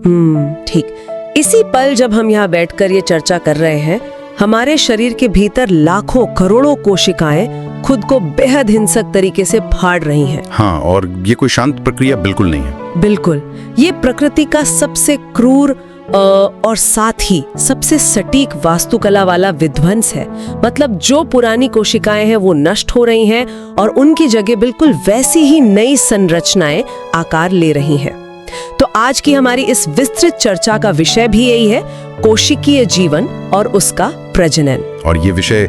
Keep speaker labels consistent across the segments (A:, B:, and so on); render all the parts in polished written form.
A: ठीक। इसी पल जब हम यहाँ बैठकर ये चर्चा कर रहे हैं, हमारे शरीर के भीतर लाखों करोड़ों कोशिकाएं खुद को बेहद हिंसक तरीके से फाड़ रही हैं।
B: हाँ, और ये कोई शांत प्रक्रिया बिल्कुल नहीं है।
A: बिल्कुल, ये प्रकृति का सबसे क्रूर और साथ ही सबसे सटीक वास्तुकला वाला विध्वंस है। मतलब जो पुरानी कोशिकाएं हैं वो नष्ट हो रही हैं और उनकी जगह बिल्कुल वैसी ही नई संरचनाएं आकार ले रही हैं। तो आज की हमारी इस विस्तृत चर्चा का विषय भी यही है, कोशिकीय जीवन और उसका प्रजनन।
B: और ये विषय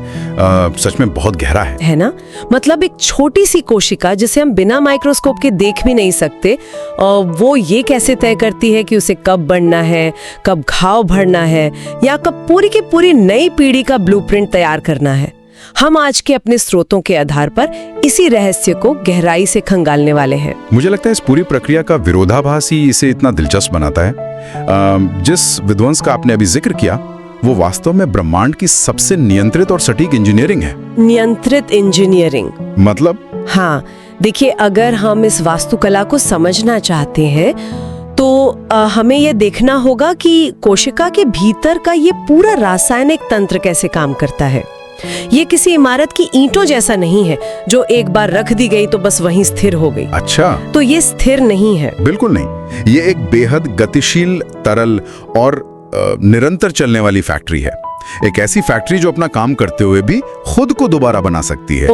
B: सच में बहुत गहरा है
A: ना? मतलब एक छोटी सी कोशिका जिसे हम बिना माइक्रोस्कोप के देख भी नहीं सकते, वो ये कैसे तय करती है कि उसे कब बढ़ना है, कब घाव भरना है, या कब पूरी की पूरी नई पीढ़ी का ब्लूप्रिंट तैयार करना है। हम आज के अपने स्रोतों के आधार पर इसी रहस्य को गहराई से खंगालने वाले हैं।
B: मुझे लगता है इस पूरी प्रक्रिया का विरोधाभास ही इसे इतना दिलचस्प बनाता है। जिस विध्वंस का आपने अभी जिक्र किया, वो वास्तव में ब्रह्मांड की सबसे नियंत्रित और सटीक इंजीनियरिंग है।
A: नियंत्रित इंजीनियरिंग
B: मतलब?
A: हाँ, देखिए, अगर हम इस वास्तुकला को समझना चाहते हैं तो हमें यह देखना होगा कि कोशिका के भीतर का ये पूरा रासायनिक तंत्र कैसे काम करता है। ये किसी इमारत की ईंटों जैसा नहीं है जो एक बार रख दी गई तो बस वहीं स्थिर हो गई।
B: अच्छा,
A: तो ये स्थिर नहीं है।
B: बिल्कुल नहीं। ये एक बेहद गतिशील, तरल और निरंतर चलने वाली फैक्ट्री है। एक ऐसी फैक्ट्री जो अपना काम करते हुए भी खुद को दोबारा बना सकती है।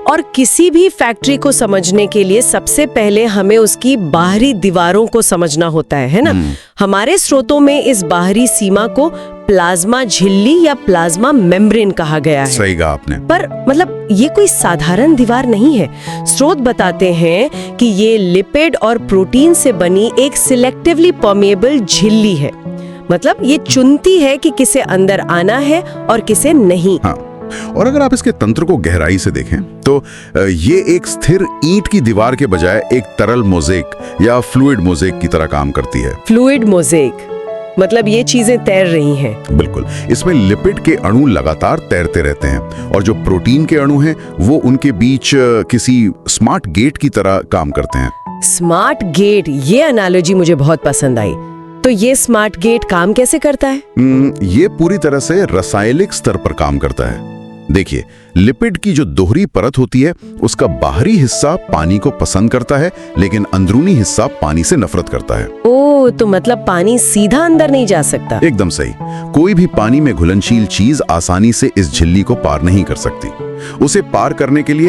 A: और किसी भी फैक्ट्री को समझने के लिए सबसे पहले हमें उसकी बाहरी दीवारों को समझना होता है ना? हमारे स्रोतों में इस बाहरी सीमा को प्लाज्मा झिल्ली या प्लाज्मा मेम्ब्रेन कहा गया है।
B: सही कहा आपने।
A: पर मतलब ये कोई साधारण दीवार नहीं है। स्रोत बताते हैं कि ये लिपिड और प्रोटीन से बनी एक सिलेक्टिवली परमेएबल झिल्ली है। मतलब ये चुनती है कि किसे अंदर आना है और किसे नहीं।
B: हाँ, और अगर आप इसके तंत्र को गहराई से देखें तो ये एक स्थिर ईंट की दीवार के बजाय एक तरल मोज़ेक या फ्लूइड मोज़ेक की तरह काम करती है।
A: फ्लूइड मोज़ेक मतलब ये चीजें तैर रही हैं।
B: बिल्कुल। इसमें लिपिड के अणु लगातार तैरते रहते हैं और जो प्रोटीन के अणु हैं वो उनके बीच किसी स्मार्ट गेट की तरह काम करते हैं।
A: स्मार्ट गेट, ये एनालॉजी मुझे बहुत पसंद आई। तो ये स्मार्ट गेट काम कैसे करता है?
B: ये पूरी तरह से रासायनिक स्तर पर काम करता है। देखिए, लिपिड की जो दोहरी परत होती है उसका बाहरी हिस्सा पानी को पसंद करता है, लेकिन अंदरूनी हिस्सा पानी से नफरत करता है।
A: ओह, तो मतलब पानी सीधा अंदर नहीं जा सकता।
B: एकदम सही। कोई भी पानी में घुलनशील चीज आसानी से इस झिल्ली को पार नहीं कर सकती। उसे पार करने के लिए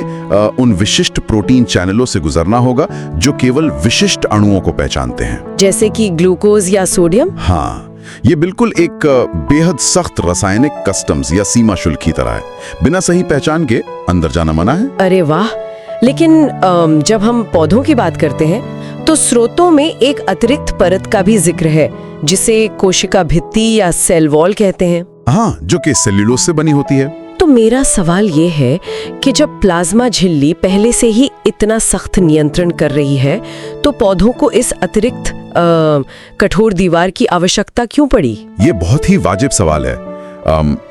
B: उन विशिष्ट प्रोटीन चैनलों से गुजरना होगा जो केवल विशिष्ट अणुओं को पहचानते हैं,
A: जैसे कि ग्लूकोज या सोडियम।
B: हाँ, ये बिल्कुल एक बेहद सख्त रासायनिक कस्टम्स या सीमा शुल्क की तरह है। बिना सही पहचान के अंदर जाना मना है।
A: अरे वाह! लेकिन जब हम पौधों की बात करते हैं तो स्रोतों में एक अतिरिक्त परत का भी जिक्र है जिसे कोशिका भित्ति या सेल वॉल कहते हैं।
B: हाँ, जो कि सेल्यूलोज से बनी होती है।
A: तो मेरा सवाल ये है कि जब प्लाज्मा झिल्ली पहले से ही इतना सख्त नियंत्रण कर रही है तो पौधों को इस अतिरिक्त कठोर दीवार की आवश्यकता क्यों पड़ी?
B: ये बहुत ही वाजिब सवाल है।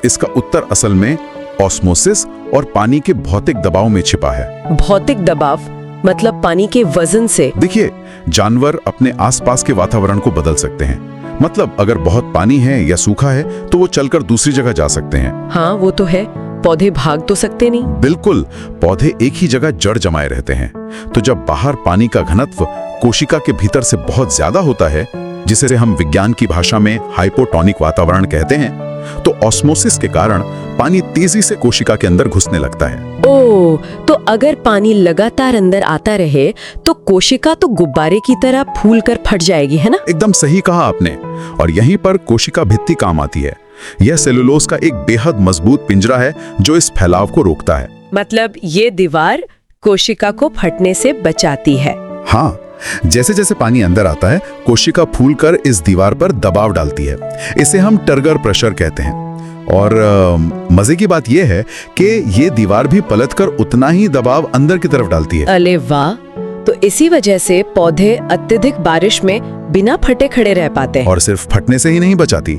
B: इसका उत्तर असल में ऑस्मोसिस और पानी के भौतिक दबाव में छिपा है।
A: भौतिक दबाव मतलब पानी के वजन से?
B: देखिए, जानवर अपने आसपास के वातावरण को बदल सकते हैं। मतलब अगर बहुत पानी है या सूखा है तो वो चलकर दूसरी जगह जा सकते हैं।
A: हाँ, वो तो है। पौधे भाग तो सकते नहीं।
B: बिल्कुल, पौधे एक ही जगह जड़ जमाए रहते हैं। तो जब बाहर पानी का घनत्व कोशिका के भीतर से बहुत ज्यादा होता है, जिसे हम विज्ञान की भाषा में हाइपोटोनिक वातावरण कहते हैं, तो ऑस्मोसिस के कारण पानी तेजी से कोशिका के अंदर घुसने लगता है।
A: ओह, तो अगर पानी लगातार अंदर आता रहे तो कोशिका तो गुब्बारे की तरह फूलकर फट जाएगी, है ना?
B: एकदम सही कहा आपने। और यहीं पर कोशिका भित्ति काम आती है। यह सेलुलोज का एक बेहद मजबूत पिंजरा है जो इस फैलाव को रोकता है।
A: मतलब ये दीवार कोशिका को फटने से बचाती है।
B: हाँ, जैसे जैसे पानी अंदर आता है कोशिका फूलकर इस दीवार पर दबाव डालती है। इसे हम टर्गर प्रेशर कहते हैं। और मजे की बात यह है कि ये दीवार भी पलटकर उतना ही दबाव अंदर की तरफ डालती है।
A: अरे वाह! तो इसी वजह से पौधे अत्यधिक बारिश में बिना फटे खड़े रह पाते हैं।
B: और सिर्फ फटने से ही नहीं बचाती,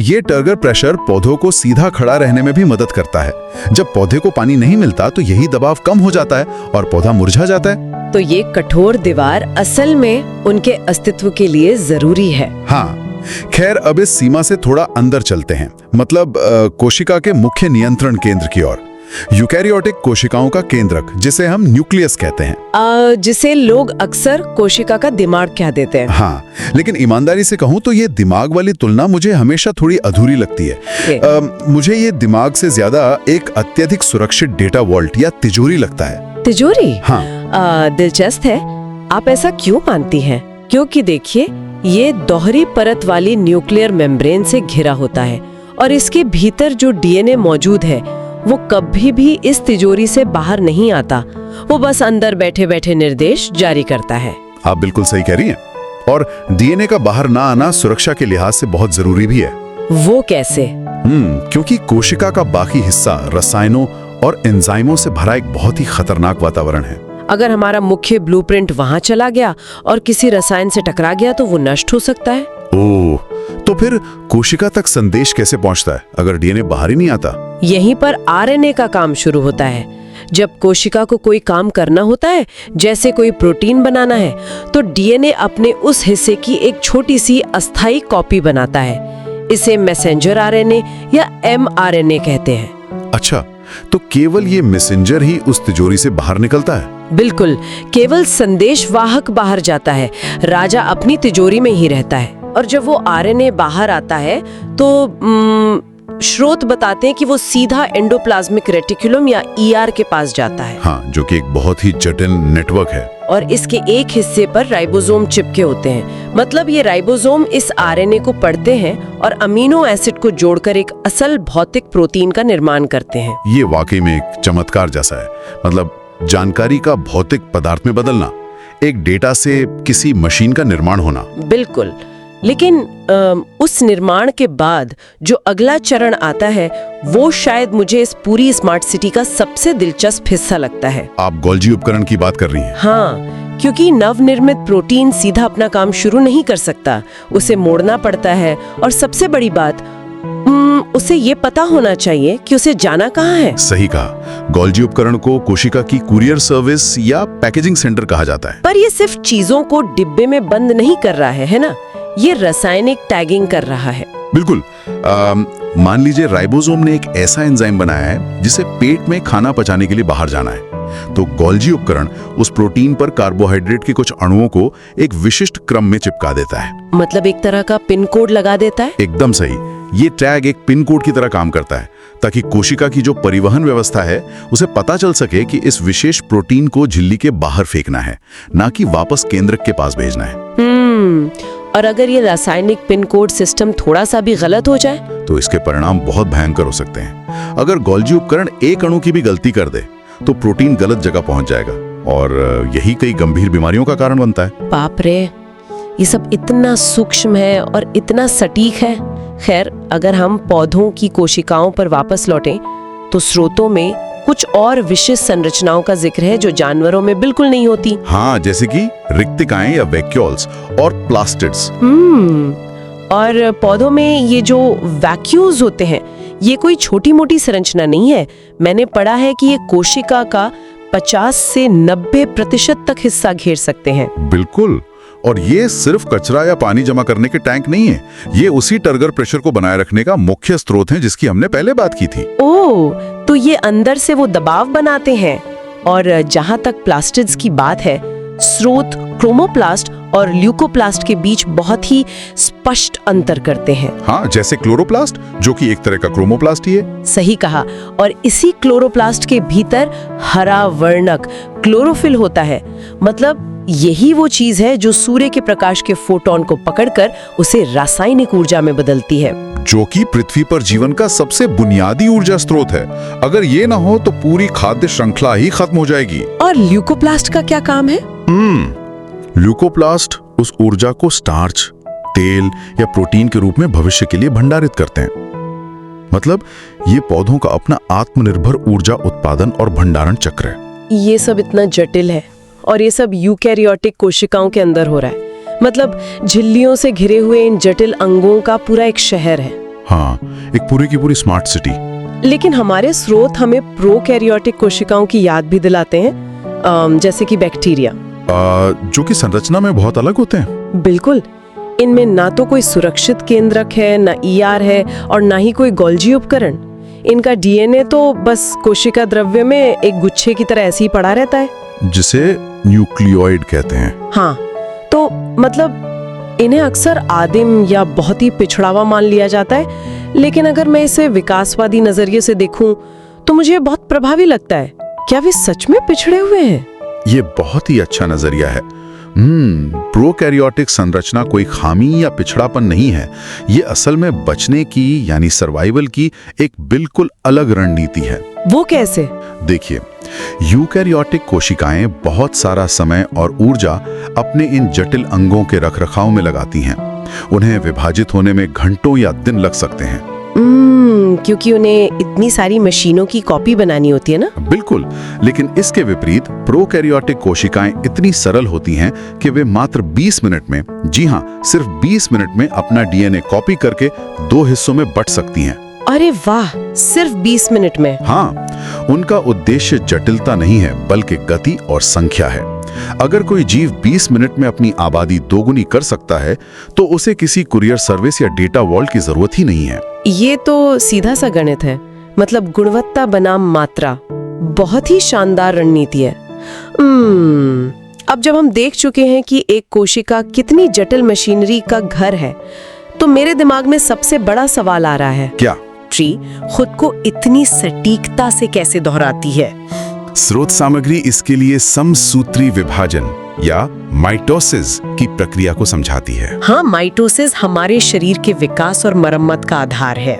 B: ये टर्गर प्रेशर पौधों को सीधा खड़ा रहने में भी मदद करता है। जब पौधे को पानी नहीं मिलता तो यही दबाव कम हो जाता है और पौधा मुरझा जाता है।
A: तो ये कठोर दीवार असल में उनके अस्तित्व के लिए जरूरी है।
B: हाँ, खैर अब इस सीमा से थोड़ा अंदर चलते हैं, मतलब कोशिका के मुख्य नियंत्रण केंद्र की ओर। यूकैरियोटिक कोशिकाओं का केंद्रक, जिसे हम न्यूक्लियस कहते हैं,
A: जिसे लोग अक्सर कोशिका का दिमाग कह देते हैं।
B: हाँ, लेकिन ईमानदारी से कहूं तो ये दिमाग वाली तुलना मुझे हमेशा थोड़ी अधूरी लगती है। मुझे ये दिमाग से ज्यादा एक अत्यधिक सुरक्षित डेटा वॉल्ट या तिजोरी लगता है।
A: तिजोरी?
B: हाँ।
A: दिलचस्प है। आप ऐसा क्यों मानती हैं? क्योंकि देखिए, ये दोहरी परत वाली न्यूक्लियर मेम्ब्रेन से घिरा होता है और इसके भीतर जो डीएनए मौजूद है वो कभी भी इस तिजोरी से बाहर नहीं आता। वो बस अंदर बैठे बैठे निर्देश जारी करता है।
B: आप बिल्कुल सही कह रही हैं। और डीएनए का बाहर ना आना सुरक्षा के लिहाज से बहुत जरूरी भी है।
A: वो कैसे?
B: क्योंकि कोशिका का बाकी हिस्सा रसायनों और एंजाइमों से भरा एक बहुत ही खतरनाक वातावरण है।
A: अगर हमारा मुख्य ब्लूप्रिंट वहां चला गया और किसी रसायन से टकरा गया तो वो नष्ट हो सकता है।
B: ओह, तो फिर कोशिका तक संदेश कैसे पहुंचता है अगर डीएनए बाहर ही नहीं आता?
A: यहीं पर आरएनए का काम शुरू होता है। जब कोशिका को कोई काम करना होता है, जैसे कोई प्रोटीन बनाना है, तो डीएनए अपने उस हिस्से की एक छोटी सी अस्थायी कॉपी बनाता है। इसे मैसेंजर आरएनए या एमआरएनए कहते हैं।
B: अच्छा, तो केवल ये मैसेंजर ही उस तिजोरी से बाहर निकलता है?
A: बिल्कुल, केवल संदेशवाहक बाहर जाता है। राजा अपनी तिजोरी में ही रहता है। और जब वो आरएनए बाहर आता है तो स्रोत बताते हैं कि वो सीधा एंडोप्लाज्मिक रेटिकुलम या ईआर के पास जाता है।
B: हाँ, जो कि एक बहुत ही जटिल नेटवर्क है।
A: और इसके एक हिस्से पर राइबोसोम चिपके होते हैं। मतलब ये राइबोसोम इस आरएनए को पढ़ते हैं और अमीनो एसिड को जोड़कर एक असल भौतिक प्रोटीन का निर्माण करते हैं।
B: ये वाकई में एक चमत्कार जैसा है। मतलब जानकारी का भौतिक पदार्थ में बदलना, एक डेटा से किसी मशीन का निर्माण होना।
A: बिल्कुल, लेकिन उस निर्माण के बाद जो अगला चरण आता है वो शायद मुझे इस पूरी स्मार्ट सिटी का सबसे दिलचस्प हिस्सा लगता है।
B: आप गोल्जी उपकरण की बात कर रही हैं?
A: हाँ, क्योंकि नवनिर्मित प्रोटीन सीधा अपना काम शुरू नहीं कर सकता, उसे मोड़ना पड़ता है। और सबसे बड़ी बात, उसे ये पता होना चाहिए कि उसे जाना कहाँ है।
B: सही कहा। गोल्जी उपकरण को कोशिका की कुरियर सर्विस या पैकेजिंग सेंटर कहा जाता है।
A: पर ये सिर्फ चीजों को डिब्बे में बंद नहीं कर रहा है ना? ये रासायनिक टैगिंग कर रहा है।
B: बिल्कुल। मान लीजिए राइबोसोम ने एक ऐसा एंजाइम बनाया है जिसे पेट में खाना पचाने के लिए बाहर जाना है, तो गोल्जी उपकरण उस प्रोटीन पर कार्बोहाइड्रेट के कुछ अणुओं को एक विशिष्ट क्रम में चिपका देता है।
A: मतलब एक तरह का पिन कोड लगा देता है?
B: एकदम सही। ये टैग एक पिन कोड की तरह काम करता है, ताकि कोशिका की जो परिवहन व्यवस्था है उसे पता चल सके कि इस विशेष प्रोटीन को झिल्ली के बाहर फेंकना है, ना कि वापस केंद्रक के पास भेजना है।
A: और अगर ये रासायनिक पिन कोड सिस्टम थोड़ा सा भी गलत हो जाए
B: तो इसके परिणाम बहुत भयंकर हो सकते हैं। अगर गोल्जी उपकरण एक अणु की भी गलती कर दे तो प्रोटीन गलत जगह पहुंच जाएगा और यही कई गंभीर बीमारियों का कारण बनता है।
A: बाप रे, ये सब इतना सूक्ष्म है और इतना सटीक है। खैर, अगर हम पौधों की कोशिकाओं पर वापस लौटें तो स्रोतों में कुछ और विशिष्ट संरचनाओं का जिक्र है जो जानवरों में बिल्कुल नहीं होती।
B: हाँ, जैसे कि रिक्तिकाएं या वैक्यूल्स और प्लास्टिड्स।
A: और पौधों में ये जो वैक्यूल्स होते हैं, ये कोई छोटी मोटी संरचना नहीं है। मैंने पढ़ा है कि ये कोशिका का 50 से 90% तक हिस्सा घेर सकते हैं।
B: बिल्कुल। और ये सिर्फ कचरा या पानी जमा करने के टैंक नहीं है, ये उसी टर्गर प्रेशर को बनाए रखने का मुख्य स्रोत है जिसकी हमने पहले बात की थी।
A: ओह, तो ये अंदर से वो दबाव बनाते हैं। और जहां तक प्लास्टिड्स की बात है, स्रोत क्रोमोप्लास्ट और ल्यूकोप्लास्ट के बीच बहुत ही स्पष्ट अंतर करते हैं।
B: हाँ, जैसे क्लोरोप्लास्ट जो कि एक तरह का क्रोमोप्लास्ट ही है।
A: सही कहा। और इसी क्लोरोप्लास्ट के भीतर हरा वर्णक क्लोरोफिल होता है। मतलब यही वो चीज है जो सूर्य के प्रकाश के फोटोन को पकड़कर उसे रासायनिक ऊर्जा में बदलती है,
B: जो कि पृथ्वी पर जीवन का सबसे बुनियादी ऊर्जा स्रोत है। अगर ये ना हो तो पूरी खाद्य श्रृंखला ही खत्म हो जाएगी।
A: और ल्यूकोप्लास्ट का क्या काम है?
B: ल्यूकोप्लास्ट उस ऊर्जा को स्टार्च, तेल या प्रोटीन के रूप में भविष्य के लिए भंडारित करते हैं। मतलब ये पौधों का अपना आत्मनिर्भर ऊर्जा उत्पादन और भंडारण चक्र है।
A: ये सब इतना जटिल है और ये सब यूकैरियोटिक कोशिकाओं के अंदर हो रहा है। मतलब झिल्लियों से घिरे हुए इन जटिल अंगों का पूरा एक शहर है।
B: हाँ, एक पूरी की पूरी स्मार्ट सिटी।
A: लेकिन हमारे स्रोत हमें प्रोकैरियोटिक कोशिकाओं की याद भी दिलाते हैं। जैसे कि बैक्टीरिया।
B: जो कि संरचना में बहुत अलग होते हैं।
A: बिल्कुल, इनमें ना तो कोई सुरक्षित केंद्रक है, ना ईआर है और ना ही कोई गोल्जी उपकरण। इनका डीएनए तो बस कोशिका द्रव्य में एक गुच्छे की तरह ऐसे ही पड़ा रहता है,
B: जिसे न्यूक्लियोइड कहते हैं।
A: हाँ, तो मतलब इन्हें अक्सर आदिम या बहुत ही पिछड़ा हुआ मान लिया जाता है, लेकिन अगर मैं इसे विकासवादी नजरिए से देखूं तो मुझे बहुत प्रभावी लगता है। क्या वे सच में पिछड़े हुए हैं?
B: ये बहुत ही अच्छा नजरिया है। प्रोकैरियोटिक संरचना कोई खामी या पिछड़ापन नहीं है। ये असल में बचने की यानी सर्वाइवल की एक बिल्कुल अलग रणनीति है।
A: वो कैसे?
B: देखिए, यूकैरियोटिक कोशिकाएं बहुत सारा समय और ऊर्जा अपने इन जटिल अंगों के रखरखाव में लगाती हैं। उन्हें विभाजित होने में घंटों या दिन लग सकते हैं।
A: क्योंकि उन्हें इतनी सारी मशीनों की कॉपी बनानी होती है ना।
B: बिल्कुल, लेकिन इसके विपरीत प्रोकैरियोटिक कोशिकाएं इतनी सरल होती हैं कि वे मात्र 20 मिनट में, जी हाँ, सिर्फ 20 मिनट में अपना डीएनए कॉपी करके 2 हिस्सों में बंट सकती हैं।
A: अरे वाह, सिर्फ 20 मिनट में?
B: हाँ, उनका उद्देश्य जटिलता नहीं है बल्कि गति और संख्या है। अगर कोई जीव 20 मिनट में अपनी आबादी दोगुनी कर सकता है तो उसे किसी कुरियर सर्विस या डेटा वॉल्ट की जरूरत ही नहीं है।
A: ये तो सीधा सा गणित है, मतलब गुणवत्ता बनाम मात्रा। बहुत ही शानदार रणनीति है। अब जब हम देख चुके हैं कि एक कोशिका कितनी जटिल मशीनरी का घर है, तो मेरे दिमाग में सबसे बड़ा सवाल आ रहा है,
B: क्या
A: ट्री खुद को इतनी सटीकता से कैसे दोहराती है?
B: स्रोत सामग्री इसके लिए समसूत्री विभाजन या माइटोसिस की प्रक्रिया को समझाती है।
A: हाँ, माइटोसिस हमारे शरीर के विकास और मरम्मत का आधार है।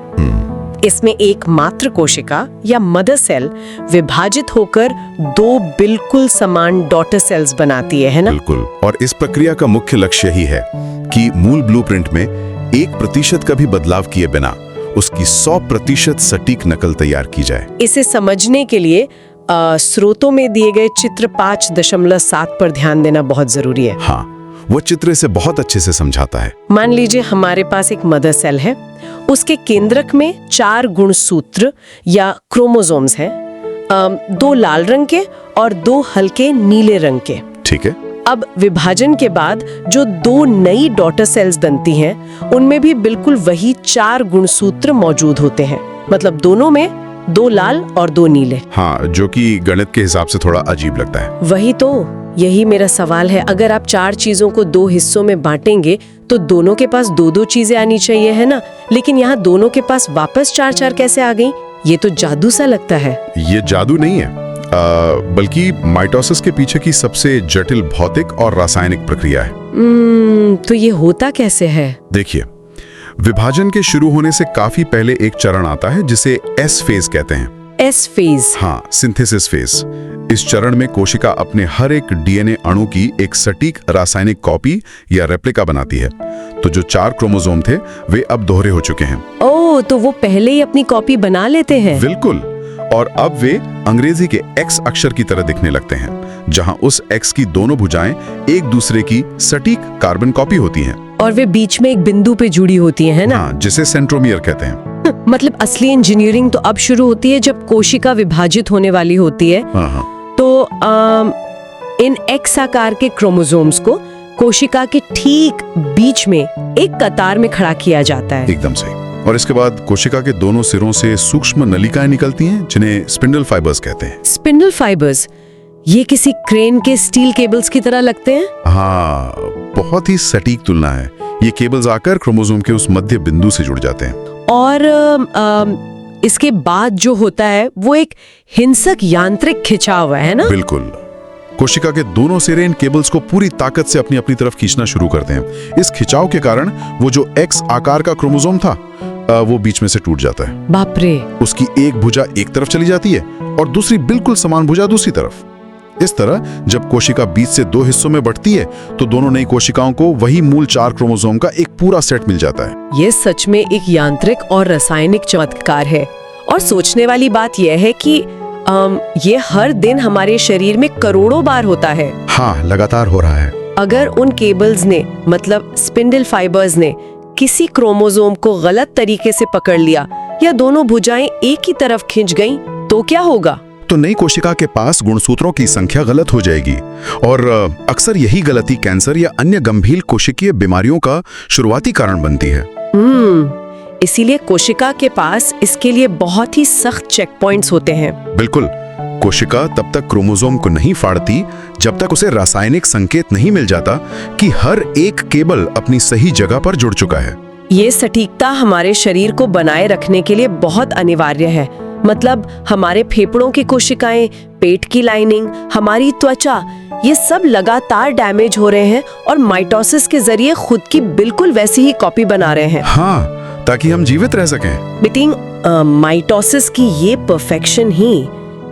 A: इसमें एक मात्र कोशिका या मदर सेल विभाजित होकर 2 बिल्कुल समान डॉटर सेल्स बनाती है ना?
B: बिल्कुल, और इस प्रक्रिया का मुख्य लक्ष्य यही है कि मूल ब्लूप्रिंट में 1% का भी बदलाव किए बिना उसकी 100% सटीक नकल तैयार की जाए।
A: इसे समझने के लिए स्रोतों में दिए गए चित्र 5.7 पर ध्यान देना बहुत जरूरी है।
B: हाँ, वो चित्र इसे बहुत अच्छे से समझाता है।
A: मान लीजिए हमारे पास एक मदर सेल है, उसके केंद्रक में 4 गुणसूत्र या क्रोमोसोम्स हैं, 2 लाल रंग के और 2 हल्के नीले रंग के।
B: ठीक है।
A: अब विभाजन के बाद जो 2 नई डॉटर सेल्स बनती हैं, उनमें भी बिल्कुल वही 4 गुणसूत्र मौजूद होते हैं, मतलब दोनों में 2 लाल और 2 नीले।
B: हाँ, जो कि गणित के हिसाब से थोड़ा अजीब लगता है।
A: वही तो, यही मेरा सवाल है। अगर आप 4 चीजों को 2 हिस्सों में बांटेंगे तो दोनों के पास 2-2 चीजें आनी चाहिए, है ना? लेकिन यहाँ दोनों के पास वापस 4-4 कैसे आ गई? ये तो जादू सा लगता है।
B: ये जादू नहीं है, बल्कि माइटोसिस के पीछे की सबसे जटिल भौतिक और रासायनिक प्रक्रिया है।
A: तो ये होता कैसे है?
B: देखिए, विभाजन के शुरू होने से काफी पहले एक चरण आता है जिसे एस फेज कहते हैं।
A: S phase?
B: हाँ, सिंथेसिस फेज। इस चरण में कोशिका अपने हर एक डीएनए अणु की एक सटीक रासायनिक कॉपी या रेप्लिका बनाती है। तो जो 4 क्रोमोसोम थे वे अब दोहरे हो चुके हैं।
A: ओह, तो वो पहले ही अपनी कॉपी बना लेते हैं?
B: बिल्कुल, और अब वे अंग्रेजी के एक्स अक्षर की तरह दिखने लगते हैं, जहां उस एक्स की दोनों भुजाएं एक दूसरे की सटीक कार्बन कॉपी होती हैं।
A: और वे बीच में एक बिंदु पे जुड़ी होती है ना?
B: हाँ, जिसे सेंट्रोमियर कहते हैं।
A: मतलब असली इंजीनियरिंग तो अब शुरू होती है जब कोशिका विभाजित होने वाली होती है।
B: हाँ।
A: तो इन एक्स आकार के क्रोमोसोम्स को कोशिका के ठीक बीच में एक कतार में खड़ा किया जाता है।
B: एकदम सही। और इसके बाद कोशिका के दोनों सिरों से सूक्ष्म नलिकाएं निकलती हैं, जिन्हें स्पिंडल फाइबर्स कहते हैं।
A: Spindle fibres? ये किसी क्रेन के स्टील केबल्स की तरह लगते हैं।
B: हाँ, बहुत ही सटीक तुलना है। ये केबल्स आकर क्रोमोसोम के उस मध्य बिंदु से जुड़ जाते हैं।
A: और इसके बाद जो होता है वो एक हिंसक यांत्रिक खिंचाव है ना?
B: बिल्कुल। कोशिका के दोनों सिरे इन केबल्स को पूरी ताकत से अपनी अपनी तरफ खींचना शुरू करते हैं। इस खिंचाव के कारण वो जो एक्स आकार का क्रोमोसोम था वो बीच में से टूट जाता है।
A: बाप रे।
B: उसकी एक भुजा एक तरफ चली जाती है और दूसरी बिल्कुल समान भुजा दूसरी तरफ। इस तरह जब कोशिका बीच से 2 हिस्सों में बढ़ती है तो दोनों नई कोशिकाओं को वही मूल 4 क्रोमोसोम का एक पूरा सेट मिल जाता है।
A: ये सच में एक यांत्रिक और रासायनिक चमत्कार है। और सोचने वाली बात यह है कि ये हर दिन हमारे शरीर में करोड़ों बार होता है।
B: हाँ, लगातार हो रहा है।
A: अगर उन केबल्स ने, मतलब स्पिंडल फाइबर्स ने, किसी क्रोमोसोम को गलत तरीके से पकड़ लिया या दोनों भुजाएं एक ही तरफ खिंच गईं, तो क्या होगा?
B: तो नई कोशिका के पास गुणसूत्रों की संख्या गलत हो जाएगी और अक्सर यही गलती कैंसर या अन्य गंभीर कोशिकीय बीमारियों का शुरुआती कारण बनती है।
A: इसीलिए कोशिका के पास इसके लिए बहुत ही सख्त चेक पॉइंट्स होते हैं।
B: बिल्कुल, कोशिका तब तक क्रोमोसोम को नहीं फाड़ती जब तक उसे रासायनिक संकेत नहीं मिल जाता कि हर एक केबल अपनी सही जगह पर जुड़ चुका है।
A: ये सटीकता हमारे शरीर को बनाए रखने के लिए बहुत अनिवार्य है। मतलब हमारे फेफड़ों की कोशिकाएं, पेट की लाइनिंग, हमारी त्वचा, ये सब लगातार डैमेज हो रहे हैं और माइटोसिस के जरिए खुद की बिल्कुल वैसी ही कॉपी बना रहे हैं।
B: हाँ, ताकि हम जीवित रह सकें।
A: बिटिंग, माइटोसिस की ये परफेक्शन ही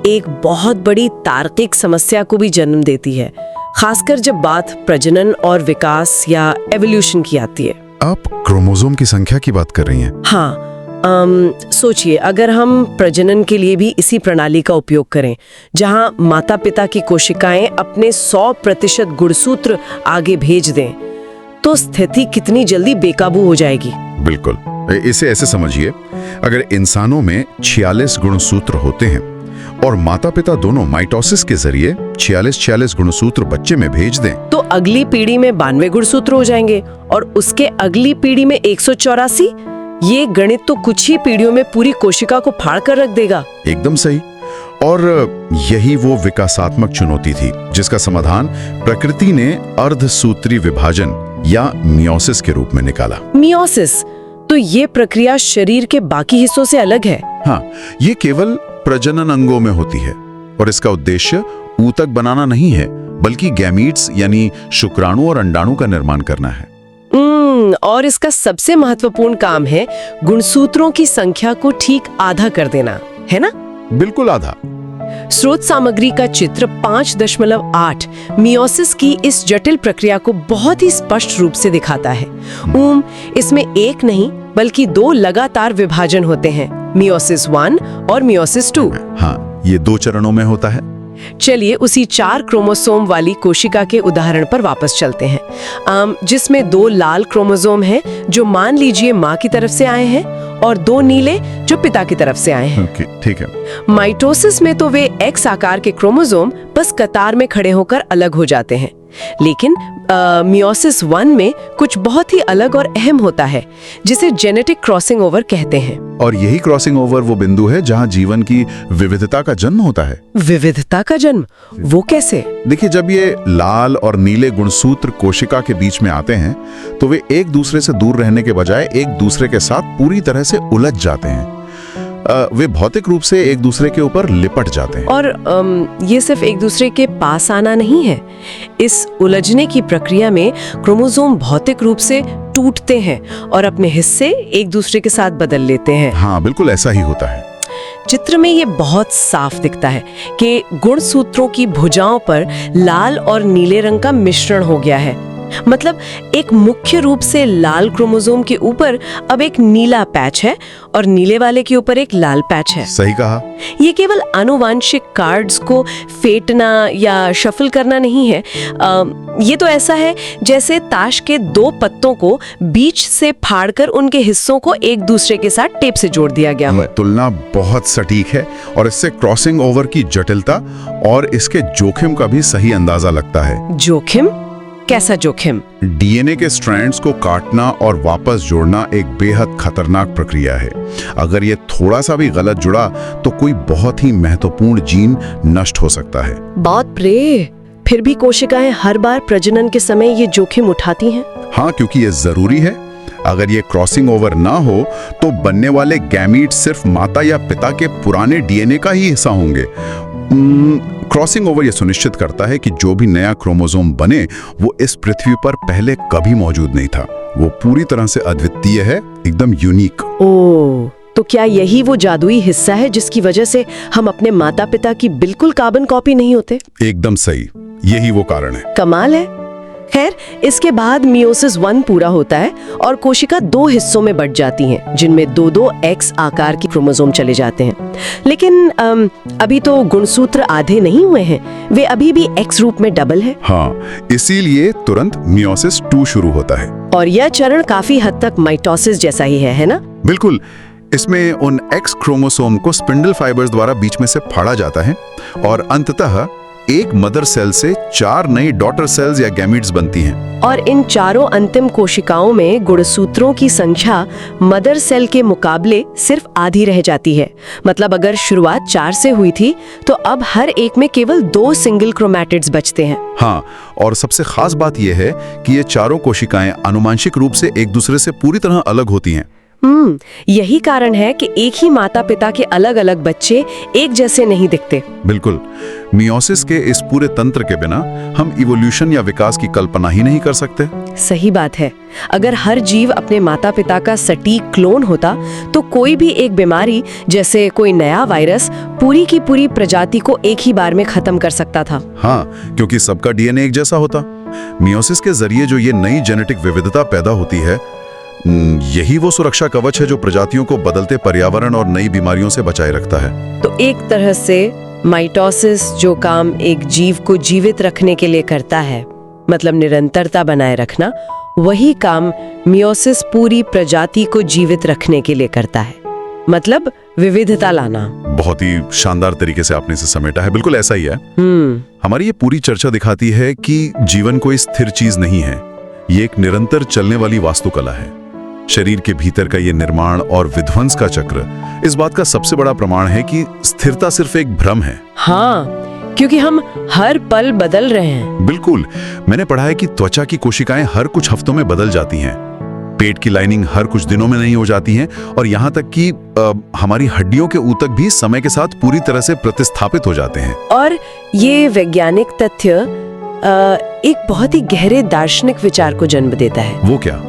A: एक बहुत बड़ी तार्किक समस्या को भी जन्म देती है, खासकर जब बात प्रजनन और विकास या एवोल्यूशन की आती है।
B: आप क्रोमोसोम की संख्या की बात कर रही हैं?
A: हाँ, सोचिए अगर हम प्रजनन के लिए भी इसी प्रणाली का उपयोग करें, जहां माता पिता की कोशिकाएं अपने 100% गुणसूत्र आगे भेज दें, तो स्थिति कितनी जल्दी बेकाबू हो जाएगी।
B: बिल्कुल, इसे ऐसे समझिए, अगर इंसानों में 46 गुणसूत्र होते हैं और माता पिता दोनों माइटोसिस के जरिए 46 गुणसूत्र बच्चे में भेज दें,
A: तो अगली पीढ़ी में 92 गुणसूत्र हो जाएंगे और उसके अगली पीढ़ी में 184। ये गणित तो कुछ ही पीढ़ियों में पूरी कोशिका को फाड़ कर रख देगा।
B: एकदम सही। और यही वो विकासात्मक चुनौती थी जिसका समाधान प्रकृति ने अर्धसूत्री विभाजन या मियोसिस के रूप में निकाला।
A: मियोसिस, तो ये प्रक्रिया शरीर के बाकी हिस्सों से अलग है।
B: हाँ, ये केवल प्रजनन अंगों में होती है और इसका उद्देश्य ऊतक बनाना नहीं है, बल्कि गैमीट्स यानी शुक्राणु और अंडाणु का निर्माण करना है।
A: और इसका सबसे महत्वपूर्ण काम है गुणसूत्रों की संख्या को ठीक आधा कर देना, है ना?
B: बिल्कुल आधा।
A: स्रोत सामग्री का चित्र 5.8 मियोसिस की इस जटिल प्रक्रिया को बहुत ही स्पष्ट रूप से दिखाता है। इसमें एक नहीं बल्कि 2 लगातार विभाजन होते हैं, मियोसिस 1 और मियोसिस 2।
B: हाँ, ये 2 चरणों में होता है।
A: चलिए उसी 4 क्रोमोसोम वाली कोशिका के उदाहरण पर वापस चलते हैं, जिसमें 2 लाल क्रोमोसोम हैं जो मान लीजिए माँ की तरफ से आए हैं और 2 नीले जो पिता की तरफ से आए हैं।
B: ठीक है।
A: माइटोसिस में तो वे एक्स आकार के क्रोमोसोम बस कतार में खड़े होकर अलग हो जाते हैं, लेकिन मियोसिस 1 में कुछ बहुत ही अलग और अहम होता है, जिसे जेनेटिक क्रॉसिंग ओवर कहते हैं।
B: और यही क्रॉसिंग ओवर वो बिंदु है जहां जीवन की विविधता का जन्म होता है।
A: विविधता का जन्म? वो कैसे?
B: देखिए, जब ये लाल और नीले गुणसूत्र कोशिका के बीच में आते हैं तो वे एक दूसरे से दूर रहने के बजाय एक दूसरे के साथ पूरी तरह से उलझ जाते हैं। वे भौतिक रूप से एक दूसरे के ऊपर लिपट जाते हैं।
A: और ये सिर्फ एक दूसरे के पास आना नहीं है, इस उलझने की प्रक्रिया में क्रोमोसोम भौतिक रूप से टूटते हैं और अपने हिस्से एक दूसरे के साथ बदल लेते हैं।
B: हाँ, बिल्कुल ऐसा ही होता है।
A: चित्र में ये बहुत साफ दिखता है कि गुणसूत्रों की भुजाओं पर लाल और नीले रंग का मिश्रण हो गया है। मतलब एक मुख्य रूप से लाल क्रोमोसोम के ऊपर अब एक नीला पैच है और नीले वाले के ऊपर एक लाल पैच है।
B: सही कहा।
A: ये केवल आनुवांशिक कार्ड्स को फेंटना या शफल करना नहीं है, ये तो ऐसा है जैसे ताश के 2 पत्तों को बीच से फाड़कर उनके हिस्सों को एक दूसरे के साथ टेप से जोड़ दिया गया हो।
B: तुलना बहुत सटीक है और इससे क्रॉसिंग ओवर की जटिलता और इसके जोखिम का भी सही अंदाजा लगता है।
A: जोखिम? कैसा जोखिम?
B: डीएनए के स्ट्रैंड्स को काटना और वापस जोड़ना एक बेहद खतरनाक प्रक्रिया है। अगर ये थोड़ा सा भी गलत जुड़ा तो कोई बहुत ही महत्वपूर्ण जीन नष्ट हो सकता है।
A: बाप रे! फिर भी कोशिकाएं हर बार प्रजनन के समय ये जोखिम उठाती हैं?
B: हाँ, क्योंकि ये जरूरी है। अगर ये क्रॉसिंग ओवर ना हो तो बनने वाले गैमीट सिर्फ माता या पिता के पुराने डीएनए का ही हिस्सा होंगे। क्रॉसिंग ओवर ये सुनिश्चित करता है कि जो भी नया क्रोमोसोम बने वो इस पृथ्वी पर पहले कभी मौजूद नहीं था। वो पूरी तरह से अद्वितीय है, एकदम यूनिक।
A: ओह, तो क्या यही वो जादुई हिस्सा है जिसकी वजह से हम अपने माता पिता की बिल्कुल कार्बन कॉपी नहीं होते?
B: एकदम सही, यही वो कारण है।
A: कमाल है। खैर, इसके बाद मियोसिस 1 पूरा होता है और कोशिका 2 हिस्सों में बंट जाती हैं, जिनमें 2-2 एक्स आकार की क्रोमोसोम चले जाते हैं। लेकिन अभी तो गुणसूत्र आधे नहीं हुए हैं, वे अभी भी एक्स रूप में डबल है।
B: हाँ, इसीलिए तुरंत मियोसिस 2 शुरू होता है।
A: और यह चरण काफी हद तक माइटोसिस जैसा ही है ना?
B: बिल्कुल। इसमें उन एक्स क्रोमोसोम को स्पिंडल फाइबर्स द्वारा बीच में से फाड़ा जाता है और अंततः एक मदर सेल से 4 नई डॉटर सेल्स या गैमीट्स बनती हैं।
A: और इन चारों अंतिम कोशिकाओं में गुणसूत्रों की संख्या मदर सेल के मुकाबले सिर्फ आधी रह जाती है। मतलब अगर शुरुआत 4 से हुई थी तो अब हर एक में केवल 2 सिंगल क्रोमैटिड्स बचते हैं।
B: हाँ, और सबसे खास बात यह है कि ये चारों कोशिकाएं आनुवंशिक रूप से एक दूसरे से पूरी तरह अलग होती हैं।
A: यही कारण है कि एक ही माता पिता के अलग अलग बच्चे एक जैसे नहीं दिखते।
B: बिल्कुल, मियोसिस के इस पूरे तंत्र के बिना हम इवोल्यूशन या विकास की कल्पना ही नहीं कर सकते।
A: सही बात है। अगर हर जीव अपने माता पिता का सटीक क्लोन होता तो कोई भी एक बीमारी जैसे कोई नया वायरस पूरी की पूरी प्रजाति को एक ही बार में खत्म कर सकता था।
B: हाँ, क्योंकि सबका डीएनए एक जैसा होता। मियोसिस के जरिए जो ये नई जेनेटिक विविधता पैदा होती है, यही वो सुरक्षा कवच है जो प्रजातियों को बदलते पर्यावरण और नई बीमारियों से बचाए रखता है।
A: तो एक तरह से माइटोसिस जो काम एक जीव को जीवित रखने के लिए करता है, मतलब निरंतरता बनाए रखना, वही काम मियोसिस पूरी प्रजाति को जीवित रखने के लिए करता है, मतलब विविधता लाना।
B: बहुत ही शानदार तरीके से आपने इसे समेटा है। बिल्कुल ऐसा ही है। हमारी ये पूरी चर्चा दिखाती है कि जीवन कोई स्थिर चीज नहीं है, ये एक निरंतर चलने वाली वास्तुकला है। शरीर के भीतर का ये निर्माण और विध्वंस का चक्र इस बात का सबसे बड़ा प्रमाण है कि स्थिरता सिर्फ एक भ्रम है।
A: हाँ, क्योंकि हम हर पल बदल रहे हैं।
B: बिल्कुल, मैंने पढ़ा है कि त्वचा की कोशिकाएं हर कुछ हफ्तों में बदल जाती हैं, पेट की लाइनिंग हर कुछ दिनों में नहीं हो जाती हैं, और यहाँ तक कि हमारी हड्डियों के ऊतक भी समय के साथ पूरी तरह से प्रतिस्थापित हो जाते हैं।
A: और ये वैज्ञानिक तथ्य एक बहुत ही गहरे दार्शनिक विचार को जन्म देता है।
B: वो क्या?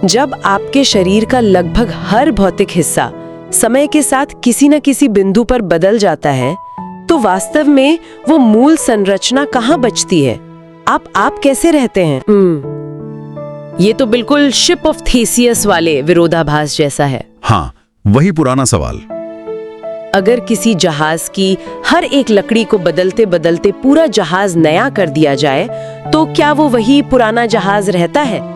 A: जब आपके शरीर का लगभग हर भौतिक हिस्सा समय के साथ किसी न किसी बिंदु पर बदल जाता है, तो वास्तव में वो मूल संरचना कहाँ बचती है? आप कैसे रहते हैं? ये तो बिल्कुल शिप ऑफ थेसियस वाले विरोधाभास जैसा है।
B: हाँ, वही पुराना सवाल।
A: अगर किसी जहाज की हर एक लकड़ी को बदलते बदलते पूरा जहाज नया कर दिया जाए, तो क्या वो वही पुराना जहाज रहता है?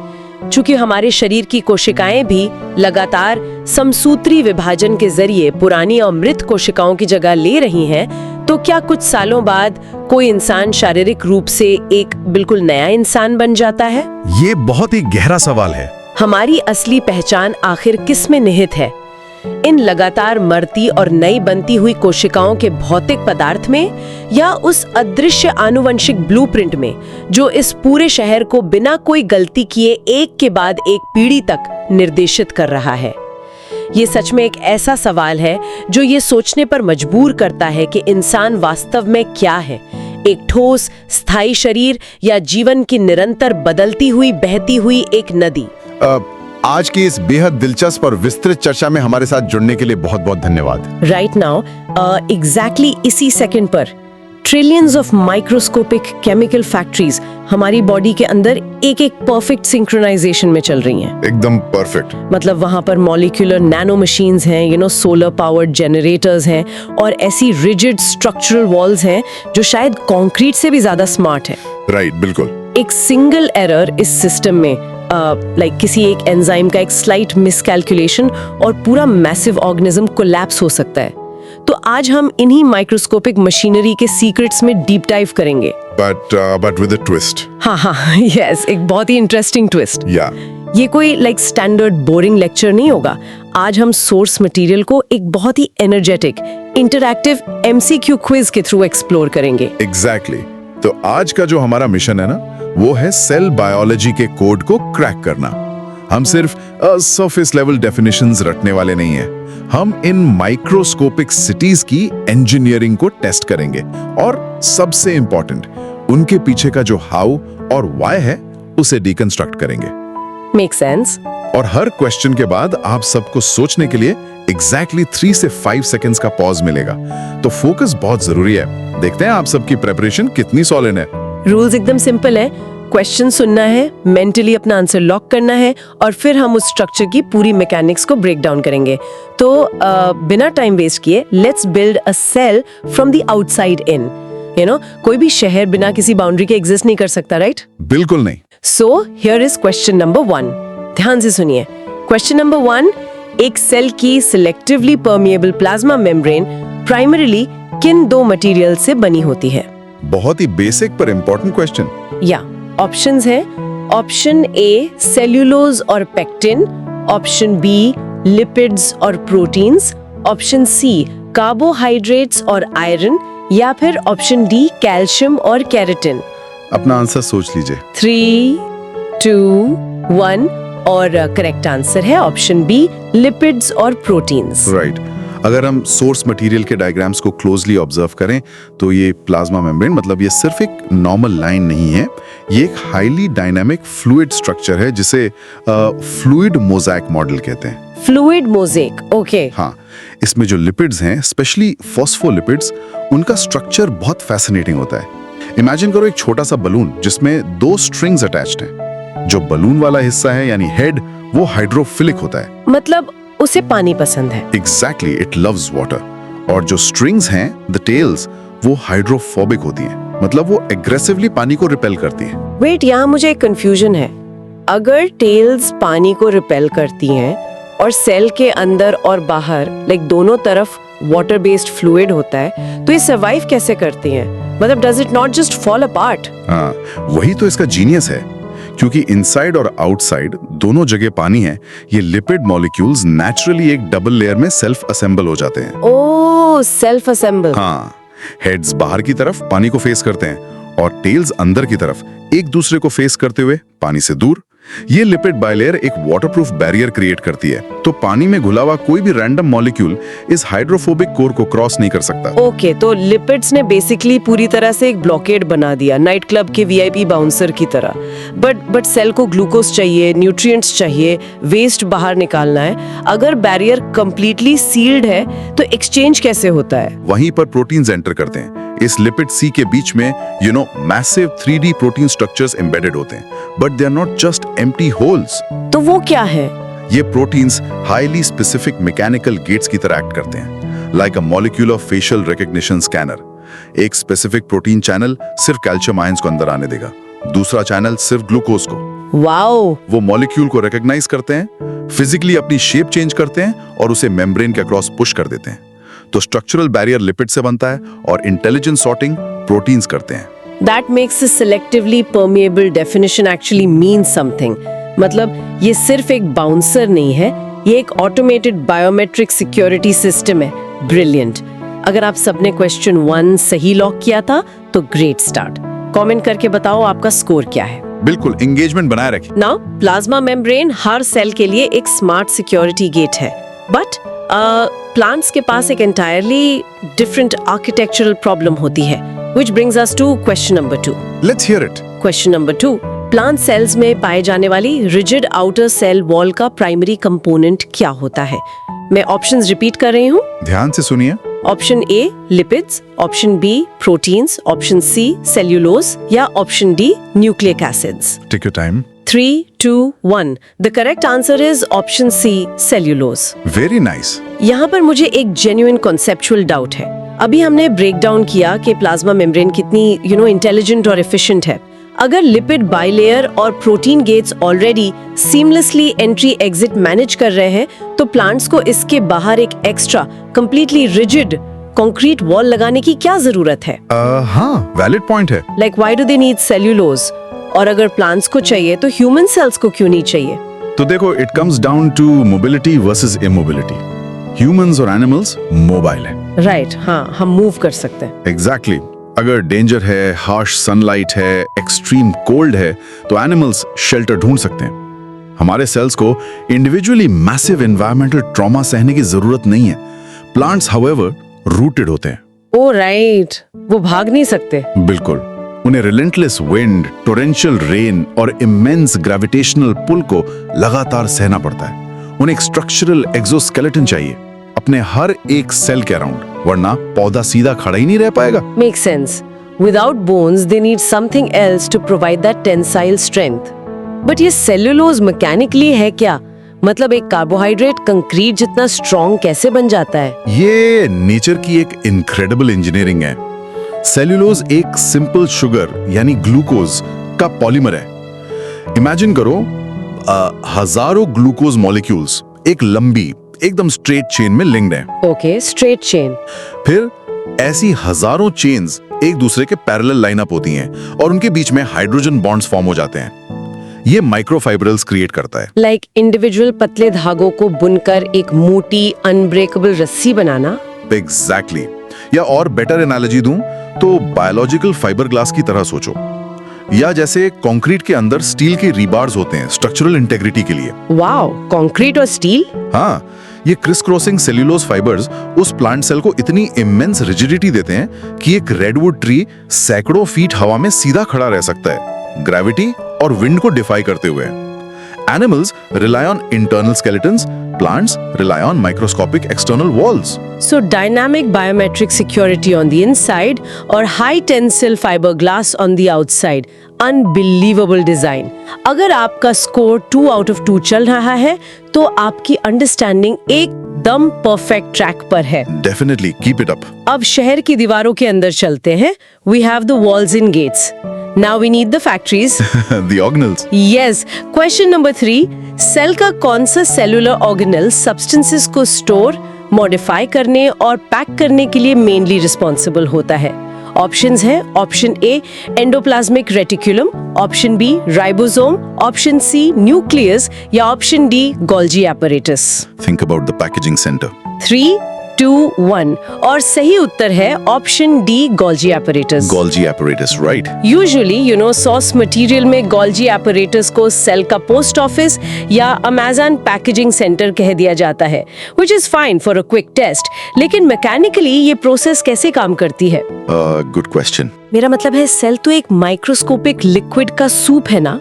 A: चूंकि हमारे शरीर की कोशिकाएं भी लगातार समसूत्री विभाजन के जरिए पुरानी और मृत कोशिकाओं की जगह ले रही हैं, तो क्या कुछ सालों बाद कोई इंसान शारीरिक रूप से एक बिल्कुल नया इंसान बन जाता है?
B: ये बहुत ही गहरा सवाल है।
A: हमारी असली पहचान आखिर किस में निहित है? इन लगातार मरती और नई बनती हुई कोशिकाओं के भौतिक पदार्थ में, या उस अदृश्य आनुवंशिक ब्लूप्रिंट में जो इस पूरे शहर को बिना कोई गलती किए एक के बाद एक पीढ़ी तक निर्देशित कर रहा है? ये सच में एक ऐसा सवाल है जो ये सोचने पर मजबूर करता है कि इंसान वास्तव में क्या है, एक ठोस स्थायी शरीर या जीवन की निरंतर बदलती हुई बहती हुई एक नदी।
C: आज की इस बेहद दिलचस्प और विस्तृत चर्चा में हमारे साथ जुड़ने के लिए बहुत बहुत धन्यवाद।
A: राइट नाउ एग्जैक्टली इसी सेकंड पर trillions of microscopic chemical factories हमारी बॉडी के अंदर एक एक परफेक्ट सिंक्रोनाइजेशन में चल रही हैं।
C: एकदम परफेक्ट।
A: मतलब वहां पर मॉलिक्यूलर नैनो मशीन्स हैं, सोलर पावर्ड जनरेटर्स हैं, और ऐसी रिजिड स्ट्रक्चरल वॉल्स हैं जो शायद कंक्रीट से भी ज्यादा स्मार्ट है।
C: राइट, बिल्कुल।
A: एक सिंगल एरर इस सिस्टम में किसी एक एंजाइम का एक स्लाइट मिसकैलकुलेशन और पूरा मैसिव ऑर्गेनिज्म कोलैप्स हो सकता है। तो आज हम इन्हीं माइक्रोस्कोपिक मशीनरी के सीक्रेट्स में डीप डाइव करेंगे।
C: But with a twist.
A: हाँ, यस, एक बहुत ही इंटरेस्टिंग ट्विस्ट। ये कोई स्टैंडर्ड बोरिंग लेक्चर नहीं होगा। आज हम सोर्स मटेरियल को एक बहुत ही एनर्जेटिक इंटरैक्टिव एमसीक्यू क्विज के थ्रू एक्सप्लोर करेंगे।
C: एग्जैक्टली। तो आज का जो हमारा मिशन है ना, वो है सेल बायोलॉजी के कोड को क्रैक करना। हम सिर्फ सरफेस लेवल डेफिनेशंस रटने वाले नहीं हैं। हम इन माइक्रोस्कोपिक सिटीज की इंजीनियरिंग को टेस्ट करेंगे, और सबसे इंपॉर्टेंट, उनके पीछे का जो हाउ और व्हाई है उसे डिकंस्ट्रक्ट करेंगे।
A: Make sense.
C: और हर क्वेश्चन के बाद आप सबको सोचने के लिए एग्जैक्टली 3 से 5 सेकेंड्स का पॉज मिलेगा। तो फोकस बहुत जरूरी है। देखते हैं आप सबकी प्रेपरेशन कितनी सॉलिड है।
A: रूल्स एकदम सिंपल है। क्वेश्चन सुनना है, मेंटली अपना आंसर लॉक करना है, और फिर हम उस स्ट्रक्चर की पूरी मैकेनिक्स को ब्रेक डाउन करेंगे। तो बिना टाइम वेस्ट किए let's build a cell from the outside in. कोई भी शहर बिना किसी बाउंड्री के एग्जिस्ट नहीं कर सकता, राइट?
C: बिल्कुल नहीं।
A: So here is question number 1। ध्यान से सुनिए। क्वेश्चन नंबर 1, एक सेल की selectively permeable plasma membrane primarily किन दो मटेरियल से बनी होती है?
C: बहुत ही बेसिक पर इंपॉर्टेंट क्वेश्चन।
A: या ऑप्शंस हैं, ऑप्शन ए सेल्यूलोज और पेक्टिन, ऑप्शन बी लिपिड्स और प्रोटीन्स, ऑप्शन सी कार्बोहाइड्रेट्स और आयरन, या फिर ऑप्शन डी कैल्शियम और केराटिन।
C: अपना आंसर सोच लीजिए।
A: 3, 2, 1 और करेक्ट आंसर है ऑप्शन बी लिपिड्स और प्रोटीन्स।
C: राइट। अगर हम सोर्स मटेरियल के डायग्राम्स को क्लोजली ऑब्जर्व करें तो ये प्लाज्मा मेम्ब्रेन मतलब ये सिर्फ एक नॉर्मल लाइन नहीं है, ये एक हाईली डायनामिक फ्लूइड स्ट्रक्चर है जिसे फ्लूइड मोज़ाइक मॉडल कहते हैं।
A: Fluid mosaic, okay.
C: हाँ, इसमें जो लिपिड्स हैं, स्पेशली फॉस्फोलिपिड्स, उनका स्ट्रक्चर बहुत फैसिनेटिंग होता है। इमेजिन करो एक छोटा सा बलून जिसमें 2 स्ट्रिंग्स अटैच्ड हैं। जो बलून वाला हिस्सा है यानी हेड, वो हाइड्रोफिलिक होता है,
A: मतलब उसे पानी पसंद है।
C: Exactly, it loves water. और जो स्ट्रिंग्स हैं, द टेल्स, वो हाइड्रोफोबिक होती हैं, मतलब वो एग्रेसिवली पानी को रिपेल करती हैं।
A: वेट, यहाँ मुझे एक कंफ्यूजन है। अगर टेल्स पानी को रिपेल करती हैं और सेल के अंदर और बाहर दोनों तरफ वाटर बेस्ड फ्लूइड होता है, तो ये सर्वाइव कैसे करती हैं? मतलब does it not just fall apart?
C: हाँ, वही तो इसका जीनियस है। क्योंकि इनसाइड और आउटसाइड दोनों जगह पानी है, ये लिपिड मॉलिक्यूल्स नेचुरली एक डबल लेयर में सेल्फ असेंबल हो जाते हैं।
A: ओह, सेल्फ असेंबल।
C: हाँ, हेड्स बाहर की तरफ पानी को फेस करते हैं और टेल्स अंदर की तरफ एक दूसरे को फेस करते हुए पानी से दूर। ये लिपिड बाइलेयर एक वाटरप्रूफ बैरियर क्रिएट करती है, तो पानी में घुला हुआ कोई भी रैंडम मॉलिक्यूल इस हाइड्रोफोबिक कोर को क्रॉस नहीं कर सकता।
A: ओके, तो लिपिड्स ने बेसिकली पूरी तरह से एक ब्लॉकेड बना दिया, नाइट क्लब के वीआईपी बाउंसर की तरह। बट सेल को ग्लूकोज चाहिए, न्यूट्रिएंट्स चाहिए, वेस्ट बाहर निकालना है। अगर बैरियर कंप्लीटली सील्ड है तो एक्सचेंज कैसे होता है?
C: वहीं पर प्रोटीन्स एंटर करते हैं। इस लिपिड सी के बीच में massive 3D protein structures embedded होते हैं, but they are not just empty holes.
A: तो वो क्या है?
C: ये proteins highly specific mechanical gates की तरह एक्ट करते हैं, like a molecular facial recognition scanner. एक स्पेसिफिक प्रोटीन चैनल सिर्फ कैल्शियम आयंस को अंदर आने देगा, दूसरा चैनल सिर्फ ग्लूकोज को।
A: वाओ!
C: वो मॉलिक्यूल को रिकॉग्नाइज करते हैं, फिजिकली अपनी शेप चेंज करते हैं और उसे मेम्ब्रेन के अक्रॉस पुश कर देते हैं। तो स्ट्रक्चरल बैरियर लिपिड से बनता है और इंटेलिजेंट सॉर्टिंग प्रोटीन्स करते हैं।
A: That makes a selectively permeable definition actually mean something. मतलब ये सिर्फ एक बाउंसर नहीं है, ये एक ऑटोमेटेड बायोमेट्रिक सिक्योरिटी सिस्टम है। ब्रिलियंट। अगर आप सबने क्वेश्चन 1 सही लॉक किया था तो ग्रेट स्टार्ट। कमेंट करके बताओ आपका स्कोर क्या है।
C: बिल्कुल, एंगेजमेंट बनाए रखिए।
A: नाउ प्लाज्मा मेम्ब्रेन हर सेल के लिए एक स्मार्ट सिक्योरिटी गेट है, बट प्लांट्स के पास एक एंटायरली डिफरेंट आर्किटेक्चरल प्रॉब्लम होती है, which brings us to question number 2.
C: Let's hear it.
A: Question number 2. Plant cells में पाए जाने वाली रिजिड आउटर सेल वॉल का प्राइमरी कंपोनेंट क्या होता है? मैं ऑप्शंस रिपीट कर रही हूँ।
C: ध्यान से सुनिए।
A: Option A lipids, option B proteins, option C cellulose, या option D nucleic acids.
C: Take your time.
A: 3, 2, 1. The correct answer is option C, cellulose.
C: Very nice.
A: यहाँ पर मुझे एक जेन्युइन कॉन्सेप्चुअल डाउट है। अभी हमने ब्रेक डाउन किया कि प्लाज्मा मेम्ब्रेन कितनी इंटेलिजेंट और एफिशिएंट है। अगर लिपिड बाइलेयर और protein gates already seamlessly entry exit manage कर रहे हैं, तो प्लांट्स को इसके बाहर एक extra completely rigid concrete wall लगाने की क्या जरूरत है?
C: हाँ, वैलिड पॉइंट है।
A: Like why do they need cellulose? और अगर प्लांट्स को चाहिए तो ह्यूमन सेल्स को क्यों नहीं चाहिए?
C: तो देखो, it comes down to mobility versus immobility. Humans और एनिमल्स मोबाइल है।
A: राइट, हाँ, हम मूव कर सकते हैं।
C: एग्जैक्टली। अगर डेंजर है, हार्श सनलाइट है, एक्सट्रीम कोल्ड है, तो एनिमल्स शेल्टर ढूंढ सकते हैं। हमारे सेल्स को इंडिविजुअली मैसिव एनवायरमेंटल ट्रॉमा सहने की जरूरत नहीं है। प्लांट्स हाउएवर रूटेड होते हैं।
A: ओ राइट, वो भाग नहीं सकते।
C: बिल्कुल, उन्हें रिलेंटलेस विंड, टोरेंशियल रेन और इमेंस ग्रेविटेशनल पुल को लगातार सहना पड़ता है। उन्हें एक स्ट्रक्चरल एक्सोस्केलेटन चाहिए अपने हर एक सेल के अराउंड, वरना पौधा सीधा खड़ा ही नहीं रह पाएगा।
A: Makes sense. Without bones, they need something else to provide that tensile strength. But ये सेल्यूलोज मैकेनिकली है क्या? मतलब एक कार्बोहाइड्रेट कंक्रीट जितना स्ट्रॉन्ग कैसे बन जाता है?
C: ये नेचर की एक इनक्रेडिबल इंजीनियरिंग है। सेल्यूलोज एक सिंपल शुगर यानी ग्लूकोज का पॉलीमर है। इमेजिन करो, हजारों ग्लूकोज मॉलिक्यूल्स एक लंबी एकदम स्ट्रेट चेन में लिंक्ड हैं।
A: Okay, straight chain.
C: फिर ऐसी हजारों चेन्स एक दूसरे के पैरेलल लाइनअप होती हैं और उनके बीच में हाइड्रोजन बॉन्ड्स फॉर्म हो जाते हैं। ये माइक्रोफाइब्रिल्स क्रिएट करता है।
A: लाइक इंडिविजुअल पतले धागों को बुनकर एक मोटी अनब्रेकेबल रस्सी बनाना।
C: एग्जैक्टली। या और बेटर एनालॉजी दूं तो बायोलॉजिकल फाइबर ग्लास की तरह सोचो, या जैसे कंक्रीट के अंदर स्टील के रीबार्स होते हैं स्ट्रक्चरल इंटेग्रिटी के लिए।
A: वाओ, कंक्रीट और स्टील।
C: हाँ, ये क्रिस क्रॉसिंग सेल्यूलोज फाइबर्स उस प्लांट सेल को इतनी इमेंस रिजिडिटी देते हैं कि एक रेडवुड ट्री सैकड़ों फीट हवा में सीधा खड़ा रह सकता है, ग्रेविटी और विंड को डिफाई करते हुए। Animals rely on internal skeletons, plants rely on microscopic external walls.
A: So dynamic biometric security on the inside or high tensile fiberglass on the outside. Unbelievable design. अगर आपका स्कोर 2 out of 2 चल रहा है तो आपकी understanding एकदम perfect track पर है।
C: Definitely keep it up.
A: अब शहर की दीवारों के अंदर चलते हैं। We have the walls and gates. Now we need the factories.
C: The organelles.
A: Yes. Question number 3. Cell का कौन सा सेलुलर ऑर्गेनल सब्सटेंसेस को स्टोर, मॉडिफाई करने और पैक करने के लिए मेनली रिस्पॉन्सिबल होता है? ऑप्शंस हैं option A endoplasmic reticulum, option B ribosome, option C nucleus या option D Golgi apparatus.
C: Think about the packaging center.
A: 3, 2, 1 और सही उत्तर है option D Golgi apparatus.
C: Golgi apparatus, right?
A: Usually सॉस मटेरियल में गोल्जी एपरेटस को cell का post office या अमेज़न पैकेजिंग सेंटर कह दिया जाता है, which is fine for a quick test. लेकिन मैकेनिकली ये प्रोसेस कैसे काम करती है?
C: Good question.
A: मेरा मतलब है सेल तो एक माइक्रोस्कोपिक लिक्विड का सूप है ना,